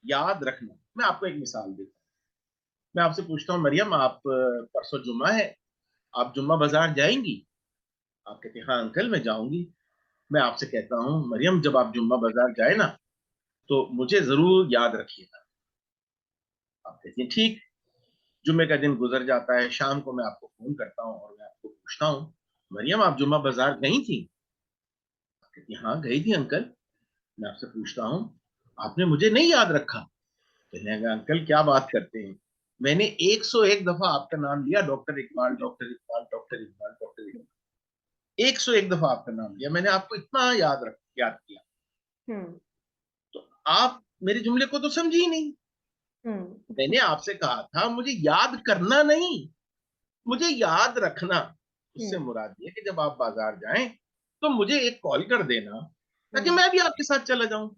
یاد رکھنا. میں آپ کو ایک مثال دیتا ہوں. میں آپ سے پوچھتا ہوں مریم, آپ پرسوں جمعہ ہے, آپ جمعہ بازار جائیں گی؟ آپ کہتے ہیں ہاں انکل میں جاؤں گی. میں آپ سے کہتا ہوں مریم جب آپ جمعہ بازار جائیں نا تو مجھے ضرور یاد رکھیے گا. آپ کہتے ہیں ٹھیک. جمعے کا دن گزر جاتا ہے, شام کو میں آپ کو فون کرتا ہوں اور میں آپ کو پوچھتا ہوں مریم آپ جمعہ بازار گئی تھی؟ آپ کہتی ہیں ہاں گئی تھی انکل. میں آپ سے پوچھتا ہوں آپ نے مجھے نہیں یاد رکھا؟ کہنے لگا انکل کیا بات کرتے ہیں, میں نے 101 دفعہ آپ کا نام لیا, doctor Iqbal doctor Iqbal doctor Iqbal doctor Iqbal, 101 دفعہ آپ کا نام لیا, میں نے آپ کو اتنا یاد کیا, تو آپ میرے جملے کو تو سمجھی ہی نہیں. میں نے آپ سے کہا تھا مجھے یاد کرنا نہیں, مجھے یاد رکھنا. اس سے مراد یہ کہ جب آپ بازار جائیں تو مجھے ایک کال کر دینا تاکہ میں بھی آپ کے ساتھ چلا جاؤں.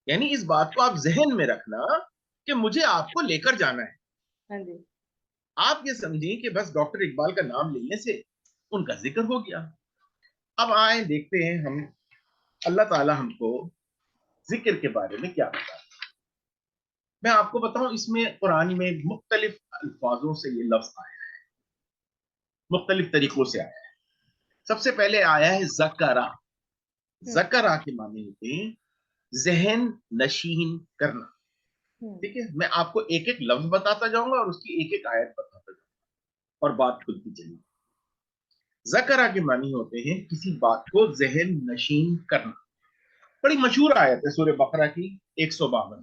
یعنی اس بات کو آپ ذہن میں رکھنا کہ مجھے آپ کو لے کر جانا ہے. آپ یہ سمجھیں کہ بس ڈاکٹر اقبال کا نام لینے سے ان کا ذکر ہو گیا. اب آئیں دیکھتے ہیں ہم اللہ تعالی ہم کو ذکر کے بارے میں کیا بتا. میں آپ کو بتاؤں اس میں قرآن میں مختلف الفاظوں سے یہ لفظ آیا ہے, مختلف طریقوں سے آیا ہے. سب سے پہلے آیا ہے ذکرہ. ذکرہ کے معنی ہوتے ہیں ذہن نشین کرنا. ٹھیک ہے, میں آپ کو ایک ایک لفظ بتاتا جاؤں گا اور اس کی ایک ایک آیت بتاتا جاؤں گا اور بات کھلتی چلی. ذکرہ کے معنی ہوتے ہیں کسی بات کو ذہن نشین کرنا. بڑی مشہور آیت ہے سورہ بقرہ کی 152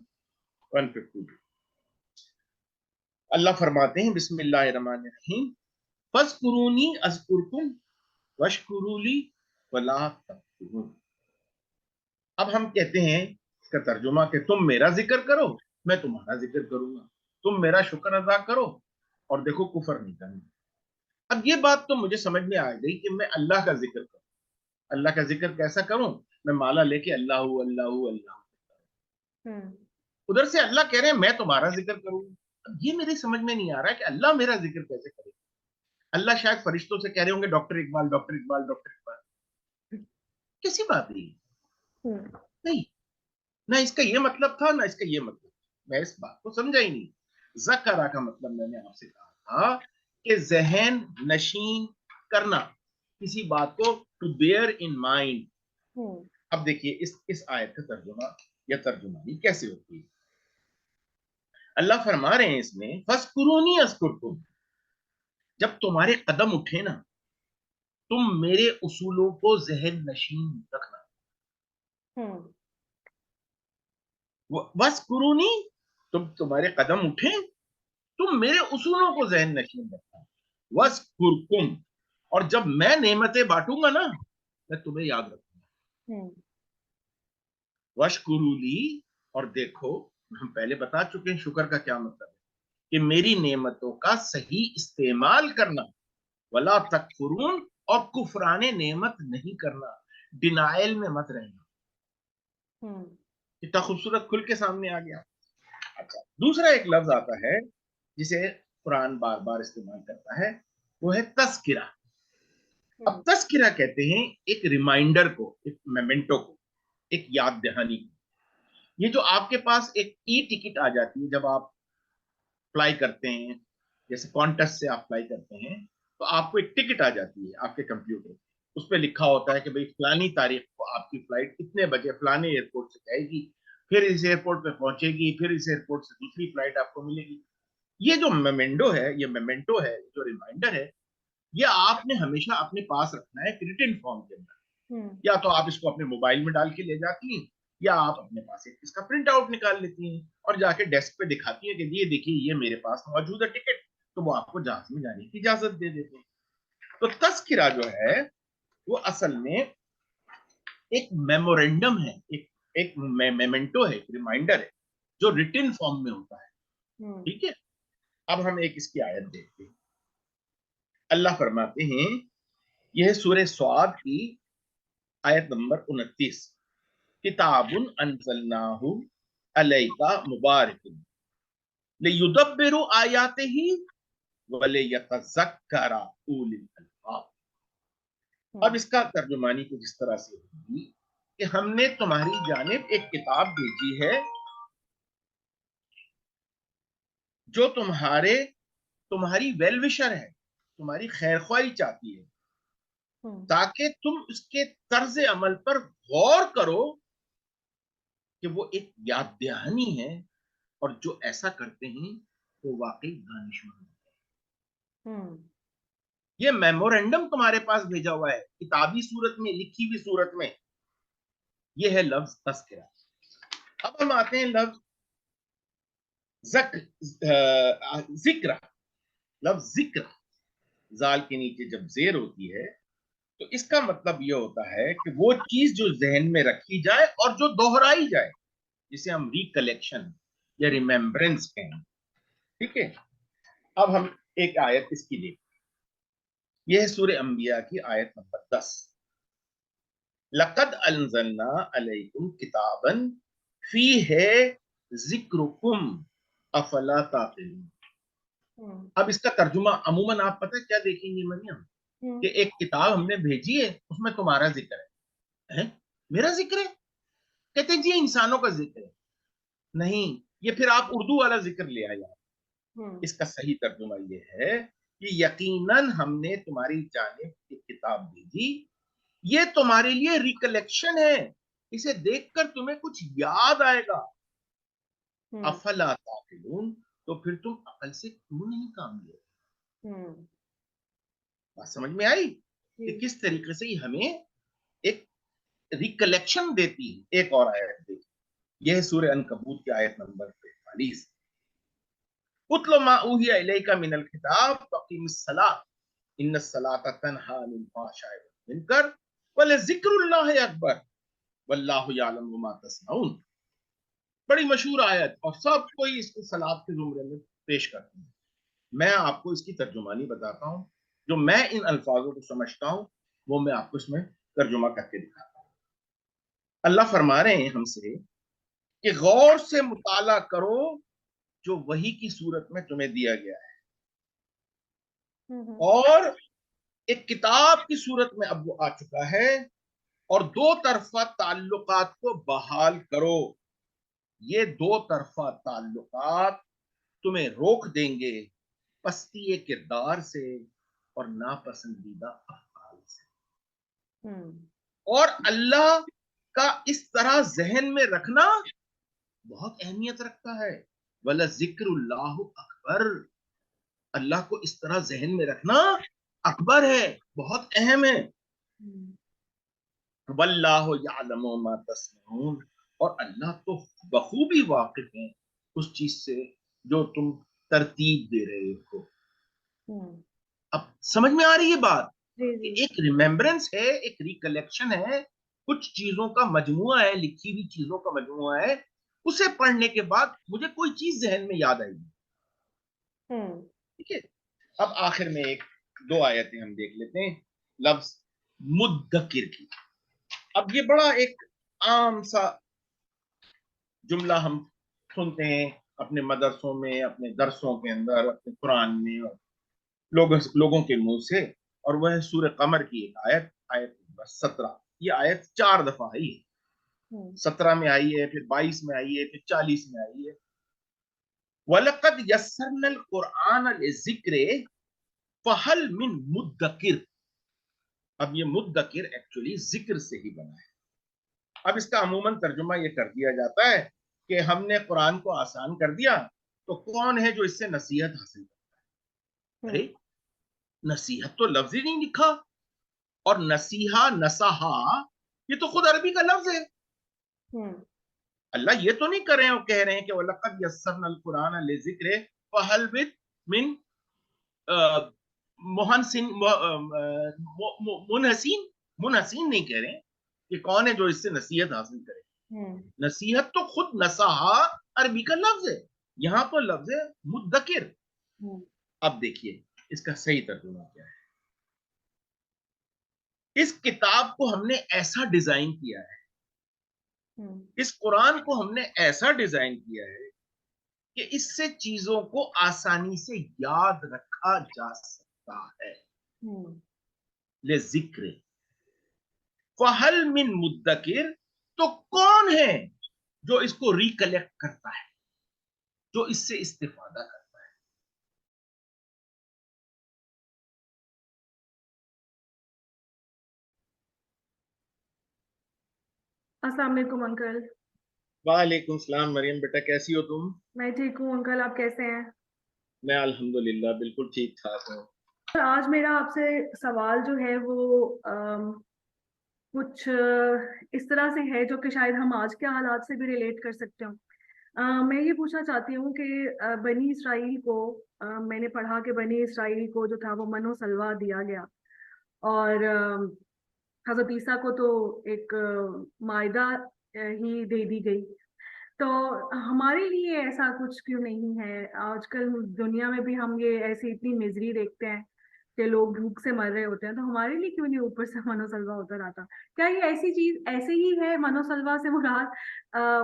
152. اللہ فرماتے ہیں بسم اللہ الرحمن الرحیم فاذکرونی اذکرکم واشکروا لی ولا تکفرون. اب ہم کہتے ہیں اس کا ترجمہ کہ تم میرا ذکر کرو میں تمہارا ذکر کروں گا, تم میرا شکر ادا کرو اور دیکھو کفر نہیں کرنا. اب یہ بات تو مجھے سمجھ میں آ گئی کہ میں اللہ کا ذکر کروں. اللہ کا ذکر کیسا کروں؟ میں مالا لے کے اللہ اللہ اللہ, ادھر سے اللہ کہہ رہے ہیں میں تمہارا ذکر کروں. اب یہ میری سمجھ میں نہیں آ رہا ہے کہ اللہ میرا ذکر کیسے کرے. اللہ شاید فرشتوں سے کہہ رہے ہوں گے doctor Iqbal doctor Iqbal doctor Iqbal. کیسی بات نہیں, نہ اس کا یہ مطلب تھا نہ اس کا یہ مطلب. میں اس بات کو سمجھا ہی نہیں. ذکرہ کا مطلب میں نے آپ سے کہا تھا کہ ذہن نشین کرنا, کسی بات کو ٹو بیئر ان مائنڈ. اب دیکھیے اس آیت کا ترجمہ یا ترجمانی کیسے ہوتی ہے. اللہ فرما رہے ہیں اس میں فاذکرونی اذکرکم, جب تمہارے قدم اٹھے نا تم میرے اصولوں کو ذہن نشین رکھنا. وَاذْكُرُونِی, تمہارے قدم اٹھیں تم میرے اصولوں کو ذہن نشین رکھنا. وَاذْكُرْكُمْ, اور جب میں نعمتیں بانٹوں گا نا میں تمہیں یاد رکھوں گا. وَاشْكُرُوا لِی, اور دیکھو ہم پہلے بتا چکے ہیں شکر کا کیا مطلب ہے کہ میری نعمتوں کا صحیح استعمال کرنا. وَلَا تَکْفُرُونَ, اور کفران نعمت نہیں کرنا, ڈینائل میں مت رہنا. کتنا خوبصورت کھل کے سامنے آ گیا. اچھا, دوسرا ایک لفظ آتا ہے جسے قرآن بار بار استعمال کرتا ہے, وہ ہے تذکرہ. اب تذکرہ کہتے ہیں ایک ریمائنڈر کو, ایک میمنٹو کو, ایک یاد دہانی کو. یہ جو آپ کے پاس ایک ای ٹکٹ آ جاتی ہے جب آپ اپلائی کرتے ہیں, جیسے کانٹیسٹ سے آپ اپلائی کرتے ہیں, تو آپ کو ایک ٹکٹ آ جاتی ہے آپ کے کمپیوٹر, اس پہ لکھا ہوتا ہے کہ بھئی فلانی تاریخ کو آپ کی فلائٹ اتنے بجے فلانے ایئرپورٹ سے جائے گی, پھر اس ایئرپورٹ پہ پہنچے گی, پھر اس ایئرپورٹ سے دوسری فلائٹ آپ کو ملے گی. یہ جو میمنٹو ہے, جو ریمائنڈر ہے, یہ آپ نے ہمیشہ اپنے پاس رکھنا ہے ریٹن فارم کے اندر. یا تو آپ اس کو اپنے موبائل میں ڈال کے لے جاتی ہیں, یا آپ اپنے پاس اس کا پرنٹ آؤٹ نکال لیتی ہیں اور جا کے ڈیسک پہ دکھاتی ہیں کہ یہ دیکھیے یہ میرے پاس موجود ہے ٹکٹ, تو وہ آپ کو جہاز میں جانے کی اجازت دے دیتے ہیں. تو تذکرہ جو ہے وہ اصل میں ایک میمورینڈم ہے, ایک میمنٹو ہے, ایک ریمائنڈر ہے جو ریٹن فارم میں ہوتا ہے. ٹھیک ہے, اب ہم ایک اس کی آیت دیکھتے ہیں. اللہ فرماتے ہیں, یہ ہے سورہ سعد کی آیت نمبر 29, کتاب انزلناہ الیک مبارک لیدبروا آیاتہ ولیتذکر اولی الالباب. اب اس کا ترجمانی کچھ اس طرح سے ہوگی کہ ہم نے تمہاری جانب ایک کتاب بھیجی ہے جو تمہاری ویل وشر ہے, تمہاری خیر خواہی چاہتی ہے, تاکہ تم اس کے طرز عمل پر غور کرو کہ وہ ایک یاد دہانی ہے, اور جو ایسا کرتے ہیں وہ واقعی دانشمند ہے. یہ میمورینڈم تمہارے پاس بھیجا ہوا ہے کتابی صورت میں, لکھی ہوئی صورت میں. یہ ہے لفظ تذکرہ. اب ہم آتے ہیں لفظ ذکر. لفظ ذکر زال کے نیچے جب زیر ہوتی ہے تو اس کا مطلب یہ ہوتا ہے کہ وہ چیز جو ذہن میں رکھی جائے اور جو دوہرائی جائے, جسے ہم ریکلیکشن یا ریمیمبرنس کہیں. ٹھیک ہے, اب ہم ایک آیت اس کی دیکھیں. یہ ہے سورہ انبیاء کی آیت نمبر 10, لقد انزلنا علیکم کتابا فیہ ذکرکم افلا تعقلون. اب اس کا ترجمہ عموماً آپ پتہ کیا دیکھیں گے مریم, کہ ایک کتاب ہم نے بھیجی ہے, اس میں تمہارا ذکر ہے. میرا ذکر ہے؟ کہتے ہیں جی انسانوں کا ذکر ہے. نہیں, یہ پھر آپ اردو والا ذکر لے آئے. اس کا صحیح ترجمہ یہ ہے کہ یقیناً ہم نے تمہاری جانب ایک کتاب بھیجی, یہ تمہارے لیے ریکلیکشن ہے, اسے دیکھ کر تمہیں کچھ یاد آئے گا. افلا تعقلون, تو پھر تم عقل سے کیوں نہیں کام لے؟ بات سمجھ میں آئی کہ کس طریقے سے ہمیں ایک ریکلیکشن دیتی ہے. ایک اور آیت دیکھیں, یہ ہے سورہ عنکبوت کی آیت نمبر 45, اتل ما اوحی الیک من الکتاب واقیم الصلاۃ ان الصلاۃ تنہی عن الفحشاء والمنکر ولذکر اللہ اکبر واللہ یعلم ما تصنعون. بڑی مشہور آیت, اور سب کوئی اس کو صلاۃ کے زمرے میں پیش کرتے ہیں. میں آپ کو اس کی ترجمانی بتاتا ہوں, جو میں ان الفاظوں کو سمجھتا ہوں وہ میں آپ کو اس میں ترجمہ کر کے دکھاتا ہوں. اللہ فرما رہے ہیں ہم سے کہ غور سے مطالعہ کرو جو وحی کی صورت میں تمہیں دیا گیا ہے, اور ایک کتاب کی صورت میں اب وہ آ چکا ہے, اور دو طرفہ تعلقات کو بحال کرو. یہ دو طرفہ تعلقات تمہیں روک دیں گے پستی کردار سے اور ناپسندیدہ افعال سے. اور اللہ کا اس طرح ذہن میں رکھنا بہت اہمیت رکھتا ہے. وَلَذِكْرُ اللَّهُ اکبر, اللہ کو اس طرح ذہن میں رکھنا اکبر ہے, بہت اہم ہے. وَاللَّهُ يَعْلَمُ مَا تَصْنَعُونَ, اور اللہ تو بخوبی واقف ہیں اس چیز سے جو تم ترتیب دے رہے ہو. اب سمجھ میں آ رہی ہے بات, ایک ریمیمبرنس ہے, ایک ریکلیکشن ہے, کچھ چیزوں کا مجموعہ ہے, لکھی ہوئی چیزوں کا مجموعہ ہے, اسے پڑھنے کے بعد مجھے کوئی چیز ذہن میں یاد آئی. ٹھیک ہے, اب آخر میں ایک دو آیتیں ہم دیکھ لیتے ہیں لفظ مدکر کی. اب یہ بڑا ایک عام سا جملہ ہم سنتے ہیں اپنے مدرسوں میں، اپنے درسوں کے اندر، اپنے قرآن میں، لوگوں کے منہ سے، اور وہ ہے سورہ قمر کی ایک آیت، آیت نمبر 17۔ یہ آیت 4 دفعہ آئی ہے، 17 میں آئی ہے، پھر 22 میں آئی ہے، پھر 40 میں آئی ہے۔ وَلَقَدْ يَسَّرْنَا الْقُرْآنَ لِلذِّكْرِ فَهَلْ مِن مُدَّكِرٍ۔ اب یہ مدکر ایکچولی ذکر سے ہی بنا ہے۔ اب اس کا عموماً ترجمہ یہ کر دیا جاتا ہے کہ ہم نے قرآن کو آسان کر دیا تو کون ہے جو اس سے نصیحت حاصل کرتا ہے؟ ارے نصیحت تو لفظ ہی نہیں لکھا، اور نصیحہ نصحہ یہ تو خود عربی کا لفظ ہے۔ اللہ یہ تو نہیں کر رہے ہیں اور کہہ رہے ہیں کہ وَلَقَدْ يَسَّرْنَا الْقُرْآنَ لِلذِّكْرِ فَهَلْ مِن منحسین نہیں کہہ رہے ہیں کہ کون ہے جو اس سے نصیحت حاصل کرے۔ نصیحت تو خود نصحہ عربی کا لفظ ہے، یہاں پر لفظ ہے مدکر۔ اب دیکھیے اس کا صحیح ترجمہ کیا ہے۔ اس کتاب کو ہم نے ایسا ڈیزائن کیا ہے، اس قرآن کو ہم نے ایسا ڈیزائن کیا ہے کہ اس سے چیزوں کو آسانی سے یاد رکھا جا سکتا ہے۔ لذکر فہل من مدکر، تو کون ہے جو اس کو ریکلیکٹ کرتا ہے، جو اس سے استفادہ کرتا ہے۔ السلام علیکم انکل۔ وعلیکم السلام مریم بیٹا، کیسی ہو تم؟ میں ٹھیک ہوں انکل، آپ کیسے ہیں؟ میں الحمدللہ بالکل ٹھیک ٹھاک ہوں۔ آج میرا آپ سے سوال جو ہے وہ کچھ اس طرح سے ہے جو کہ شاید ہم آج کے حالات سے بھی ریلیٹ کر سکتے ہوں۔ میں یہ پوچھنا چاہتی ہوں کہ بنی اسرائیل کو، میں نے پڑھا کہ بنی اسرائیل کو جو تھا وہ من و سلوہ دیا گیا، اور حضرت عیسیٰ کو تو ایک مائدہ ہی دے دی گئی۔ تو ہمارے لیے ایسا کچھ کیوں نہیں ہے؟ آج کل دنیا میں بھی ہم یہ ایسی اتنی مزری دیکھتے ہیں کہ لوگ بھوک سے مر رہے ہوتے ہیں، تو ہمارے لیے کیوں نہیں اوپر سے من و سلوہ اتر آتا؟ کیا یہ ایسی چیز ایسے ہی ہے؟ من و سلوہ سے مراد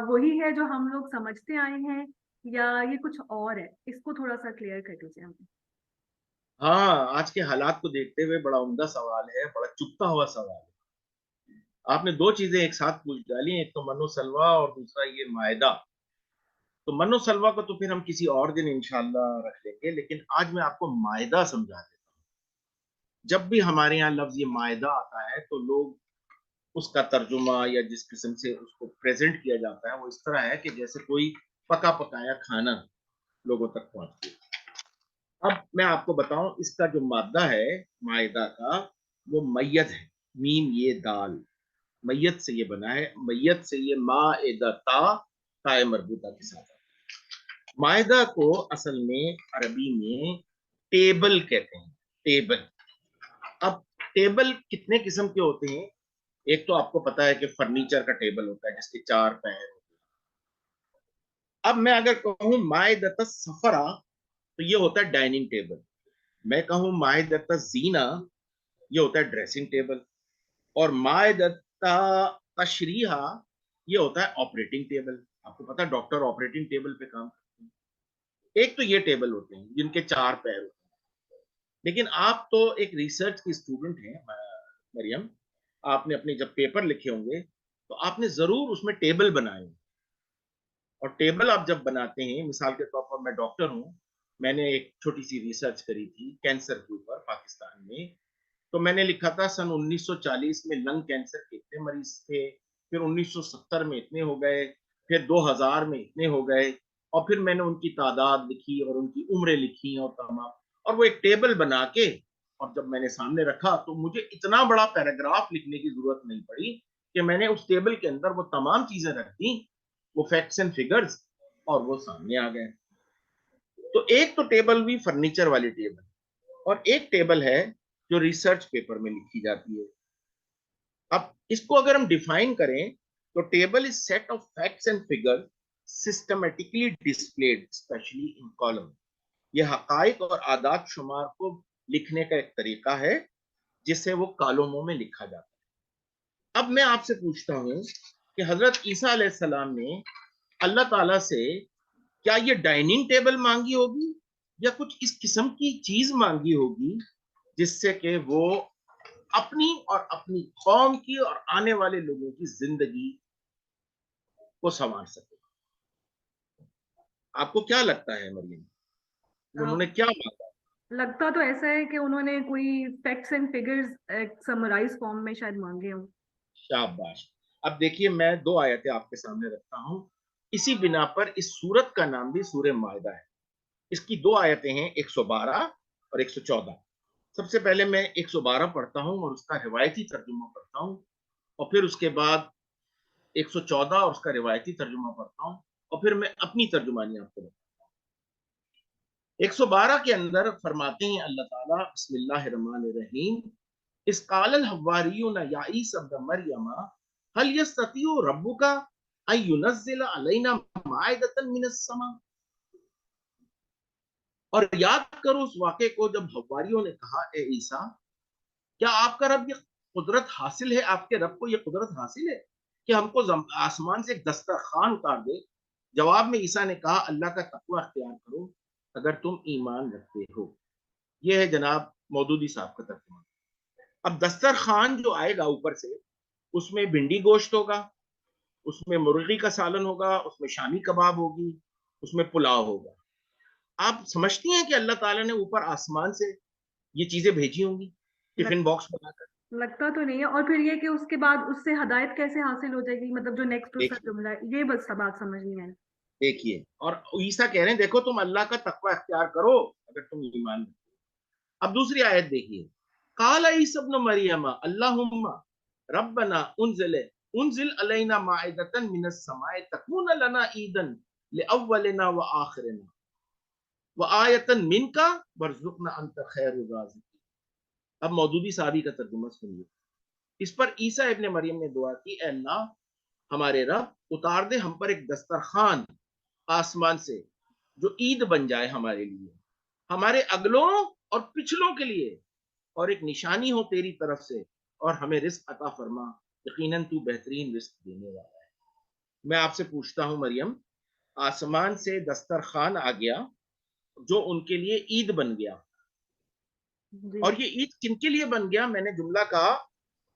وہی ہے جو ہم لوگ سمجھتے آئے ہیں، یا یہ کچھ اور ہے؟ اس کو تھوڑا سا کلیئر کر دیجیے ہمیں۔ ہاں، آج کے حالات کو دیکھتے ہوئے بڑا عمدہ سوال ہے، بڑا چپتا ہوا سوال ہے۔ آپ نے دو چیزیں ایک ساتھ پوچھ ڈالی، ایک تو من و سلوہ اور دوسرا یہ معاہدہ۔ تو من و سلوہ کو تو پھر ہم کسی اور دن انشاءاللہ رکھ لیں گے، لیکن آج میں آپ کو معاہدہ سمجھا دیتا ہوں۔ جب بھی ہمارے یہاں لفظ یہ معاہدہ آتا ہے تو لوگ اس کا ترجمہ یا جس قسم سے اس کو پریزنٹ کیا جاتا ہے وہ اس طرح ہے کہ جیسے کوئی پکا پکایا کھانا لوگوں تک پہنچ گیا۔ اب میں آپ کو بتاؤں، اس کا جو مادہ ہے معاہدہ کا وہ میت ہے، میم یہ دال، میت سے یہ بنا ہے۔ میت سے یہ مائدتا تائے مربوطہ کے ساتھ۔ معاہدہ کو اصل میں عربی میں ٹیبل کہتے ہیں، ٹیبل۔ اب ٹیبل کتنے قسم کے ہوتے ہیں؟ ایک تو آپ کو پتا ہے کہ فرنیچر کا ٹیبل ہوتا ہے جس کے 4 پیر ہوتے ہیں۔ اب میں اگر کہوں مائدۃ السفرہ تو یہ ہوتا ہے ڈائننگ ٹیبل۔ میں کہوں مائدۃ الزینہ یہ ہوتا ہے ڈریسنگ ٹیبل، اور مائدۃ تشریحہ یہ ہوتا ہے آپریٹنگ ٹیبل۔ آپ کو پتا ہے ڈاکٹر آپریٹنگ ٹیبل پہ کام کرتے ہیں۔ ایک تو یہ ٹیبل ہوتے ہیں جن کے 4 پیر ہوتے ہیں، لیکن آپ تو ایک ریسرچ کی اسٹوڈنٹ ہیں مریم، آپ نے اپنے جب پیپر لکھے ہوں گے تو آپ نے ضرور اس میں ٹیبل بنائے، اور ٹیبل آپ جب بناتے ہیں، مثال کے طور پر میں ڈاکٹر ہوں، میں نے ایک چھوٹی سی ریسرچ کری تھی کینسر کے اوپر پاکستان میں، تو میں نے لکھا تھا سن 1940 میں لنگ کینسر کے اتنے مریض تھے، پھر 1970 میں اتنے ہو گئے، پھر 2000 میں اتنے ہو گئے، اور پھر میں نے ان کی تعداد لکھی اور ان کی عمریں لکھی اور تمام، اور وہ ایک ٹیبل بنا کے، اور جب میں نے سامنے رکھا تو مجھے اتنا بڑا پیراگراف لکھنے کی ضرورت نہیں پڑی کہ میں نے اس ٹیبل کے اندر وہ تمام چیزیں رکھ دی، وہ فیکٹس اینڈ فگرز، اور وہ سامنے آ گئے۔ تو ایک تو ٹیبل بھی فرنیچر والی ٹیبل، اور ایک ٹیبل ہے جو ریسرچ پیپر میں لکھی جاتی ہے۔ اب اس کو اگر ہم ڈیفائن کریں تو table is set of facts and figure systematically displayed especially in column. یہ حقائق اور اعداد شمار کو لکھنے کا ایک طریقہ ہے جسے وہ کالموں میں لکھا جاتا ہے۔ اب میں آپ سے پوچھتا ہوں کہ حضرت عیسیٰ علیہ السلام نے اللہ تعالیٰ سے کیا یہ ڈائننگ ٹیبل مانگی ہوگی یا کچھ اس قسم کی چیز مانگی ہوگی جس سے کہ وہ اپنی اور اپنی قوم کی اور آنے والے لوگوں کی زندگی کو سنوار سکے. آپ کو کیا لگتا ہے مریم انہوں نے کیا مانگا؟ لگتا تو ایسا ہے کہ انہوں نے کوئی facts and figures summarise form میں شاید مانگے ہوں. شاباش. اب دیکھیے میں 2 آیتیں آپ کے سامنے رکھتا ہوں. اسی بنا پر اس سورت کا نام بھی سورہ مائدہ ہے. اس کی 2 آیتیں ہیں 112 اور 114. سب سے پہلے میں 112 پڑھتا ہوں اور اس کا روایتی ترجمہ پڑھتا ہوں اور پھر اس کے بعد 114 اور اس کا روایتی ترجمہ پڑھتا ہوں اور پھر میں اپنی ترجمانی آپ کو بتاتا ہوں. 112 کے اندر فرماتے ہیں اللہ تعالیٰ بسم اللہ الرحمن الرحیم اذ قال الحواریون یا عیسی ابن مریم هل یستطیع ربک ان ینزل علینا مائدۃ من السماء. اور یاد کرو اس واقعے کو جب حواریوں نے کہا اے عیسیٰ کیا آپ کا رب یہ قدرت حاصل ہے, آپ کے رب کو یہ قدرت حاصل ہے کہ ہم کو آسمان سے ایک دسترخوان اتار دے. جواب میں عیسیٰ نے کہا اللہ کا تقوی اختیار کرو اگر تم ایمان رکھتے ہو. یہ ہے جناب مودودی صاحب کا ترجمہ. اب دسترخوان جو آئے گا اوپر سے اس میں بھنڈی گوشت ہوگا, اس میں مرغی کا سالن ہوگا, اس میں شامی کباب ہوگی, اس میں پلاؤ ہوگا. آپ سمجھتی ہیں کہ اللہ تعالیٰ نے اوپر آسمان سے یہ چیزیں بھیجی ہوں گی ٹفن باکس بنا کر؟ لگتا تو نہیں ہے. اور پھر یہ کہ اس کے بعد اس سے ہدایت کیسے حاصل ہو جائے گی, مطلب جو نیکسٹ اس کا جملہ ہے یہ بس بات سمجھ نہیں ہے. دیکھیے اور عیسیٰ کہہ رہے ہیں دیکھو تم اللہ کا تقوی اختیار کرو اگر تم ایمان رکھو. اب دوسری آیت دیکھیے قال عیسی ابن مریم اللہم ربنا انزل علینا مائدۃ من السماء تکون لنا عیدا لاولنا وآخرنا وآیۃ منک وارزقنا انت خیر الرازقین. اب مودودی صحابی کا ترجمہ سنیے. اس پر عیسیٰ ابن مریم نے دعا کی اے اللہ ہمارے رب اتار دے ہم پر ایک دسترخوان آسمان سے جو عید بن جائے ہمارے لیے, ہمارے اگلوں اور پچھلوں کے لیے, اور ایک نشانی ہو تیری طرف سے اور ہمیں رزق عطا فرما یقیناً تو بہترین رزق دینے والا ہے. میں آپ سے پوچھتا ہوں مریم آسمان سے دسترخوان آ گیا جو ان کے لیے عید بن گیا, اور یہ عید کن کے لیے بن گیا؟ میں نے جملہ کہا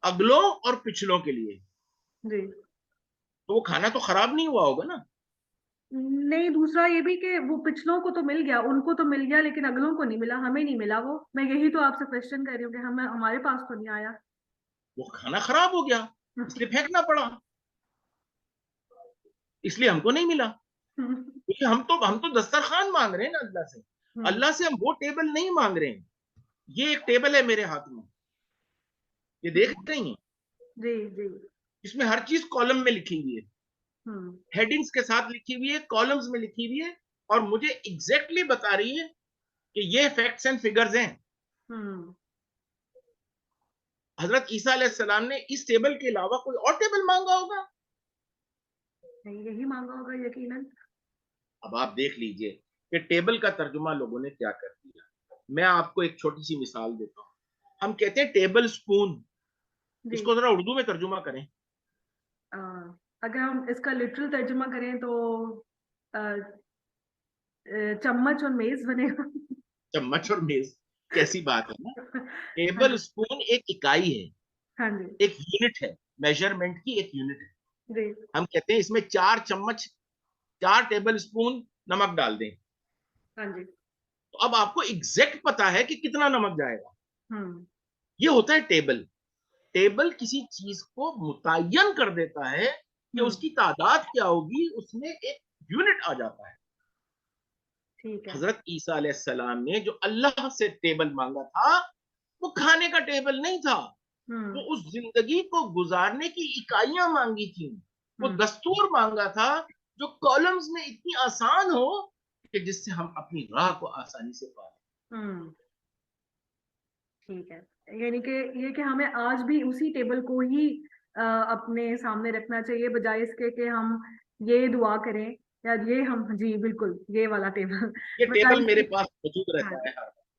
اگلوں اور پچھلوں کے لیے. تو وہ کھانا تو خراب نہیں ہوا ہوگا نا؟ نہیں, دوسرا یہ بھی کہ وہ پچھلوں کو تو مل گیا, ان کو تو مل گیا لیکن اگلوں کو نہیں ملا, ہمیں نہیں ملا. وہ میں یہی تو آپ سے کوشچن کر رہی ہوں کہ ہمارے پاس تو نہیں آیا. وہ کھانا خراب ہو گیا اس لیے پھینکنا پڑا, اس لیے ہم کو نہیں ملا. کیونکہ ہم تو دسترخوان مانگ رہے ہیں نا اللہ سے. اللہ سے ہم وہ ٹیبل نہیں مانگ رہے ہیں. یہ ایک ٹیبل ہے میرے ہاتھ میں, یہ دیکھ رہی ہیں؟ جی جی. اس میں ہر چیز کالم میں لکھی ہوئی ہے, ہیڈنگز کے ساتھ لکھی ہوئی ہے, کالمز میں لکھی ہوئی ہے, اور مجھے ایگزیکٹلی بتا رہی ہے کہ یہ فیکٹس اینڈ فگرز ہیں. حضرت عیسیٰ علیہ السلام نے اس ٹیبل کے علاوہ کوئی اور ٹیبل مانگا ہوگا؟ یہی مانگا ہوگا یقیناً. اب آپ دیکھ لیجئے کہ ٹیبل کا ترجمہ لوگوں نے کیا کر دیا. میں آپ کو ایک چھوٹی سی مثال دیتا ہوں. ہم کہتے ہیں ٹیبل سپون, اس کو ذرا اردو میں ترجمہ کریں. اگر ہم اس کا لٹرل ترجمہ کریں تو چمچ اور میز بنے گا. چمچ اور میز کیسی بات ہے نا. ٹیبل سپون ایک اکائی ہے, ایک یونٹ ہے, میجرمنٹ کی ایک یونٹ ہے. ہم کہتے ہیں اس میں 4 چمچ 4 ٹیبل سپون نمک ڈال دیں. تو اب آپ کو ایگزیکٹ پتا ہے کہ کتنا نمک جائے گا. یہ ہوتا ہے ٹیبل. ٹیبل کسی چیز کو متعین کر دیتا ہے کہ اس کی تعداد کیا ہوگی, اس میں ایک یونٹ آ جاتا ہے. حضرت عیسیٰ علیہ السلام نے جو اللہ سے ٹیبل مانگا تھا وہ کھانے کا ٹیبل نہیں تھا, وہ اس زندگی کو گزارنے کی اکائیاں مانگی تھیں, وہ دستور مانگا تھا جو کالمز میں اتنی آسان ہو کہ جس سے ہم اپنی راہ کو آسانی سے پائیں. ٹھیک ہے, یعنی کہ یہ کہ ہمیں آج بھی اسی ٹیبل کو ہی اپنے سامنے رکھنا چاہیے بجائے اس کے کہ ہم یہ دعا کریں یا یہ ہم جی بالکل یہ والا ٹیبل, یہ ٹیبل میرے پاس موجود رہتا ہے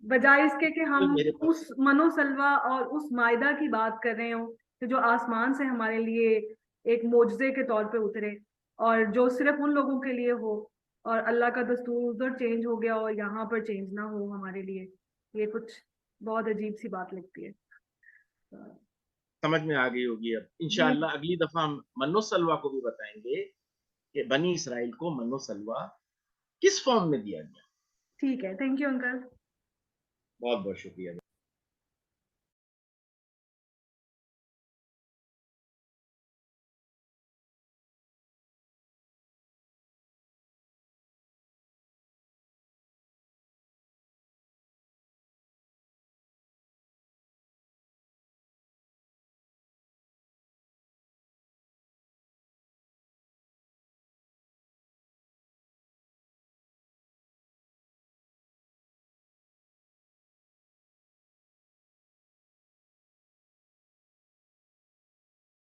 بجائے اس کے کہ ہم اس منو سلوا اور اس مائدہ کی بات کر رہے ہوں کہ جو آسمان سے ہمارے لیے ایک معجزے کے طور پہ اترے, اور جو صرف ان لوگوں کے لیے ہو، اور اللہ کا دستور ادھر چینج ہو گیا اور یہاں پر چینج نہ ہو ہمارے لیے، یہ کچھ بہت عجیب سی بات لگتی ہے. سمجھ میں آ گئی ہوگی. اب انشاءاللہ اگلی دفعہ ہم من و سلوہ کو بھی بتائیں گے کہ بنی اسرائیل کو من و سلوہ کس فارم میں دیا گیا. ٹھیک ہے، تھینک یو انکل. بہت بہت شکریہ.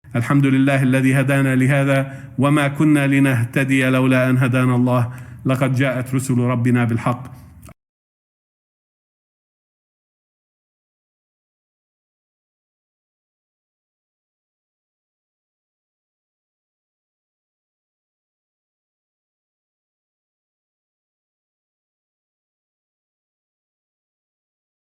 الحمد لله الذي هدانا لهذا وما كنا لنهتدي لولا أن هدانا الله لقد جاءت رسل ربنا بالحق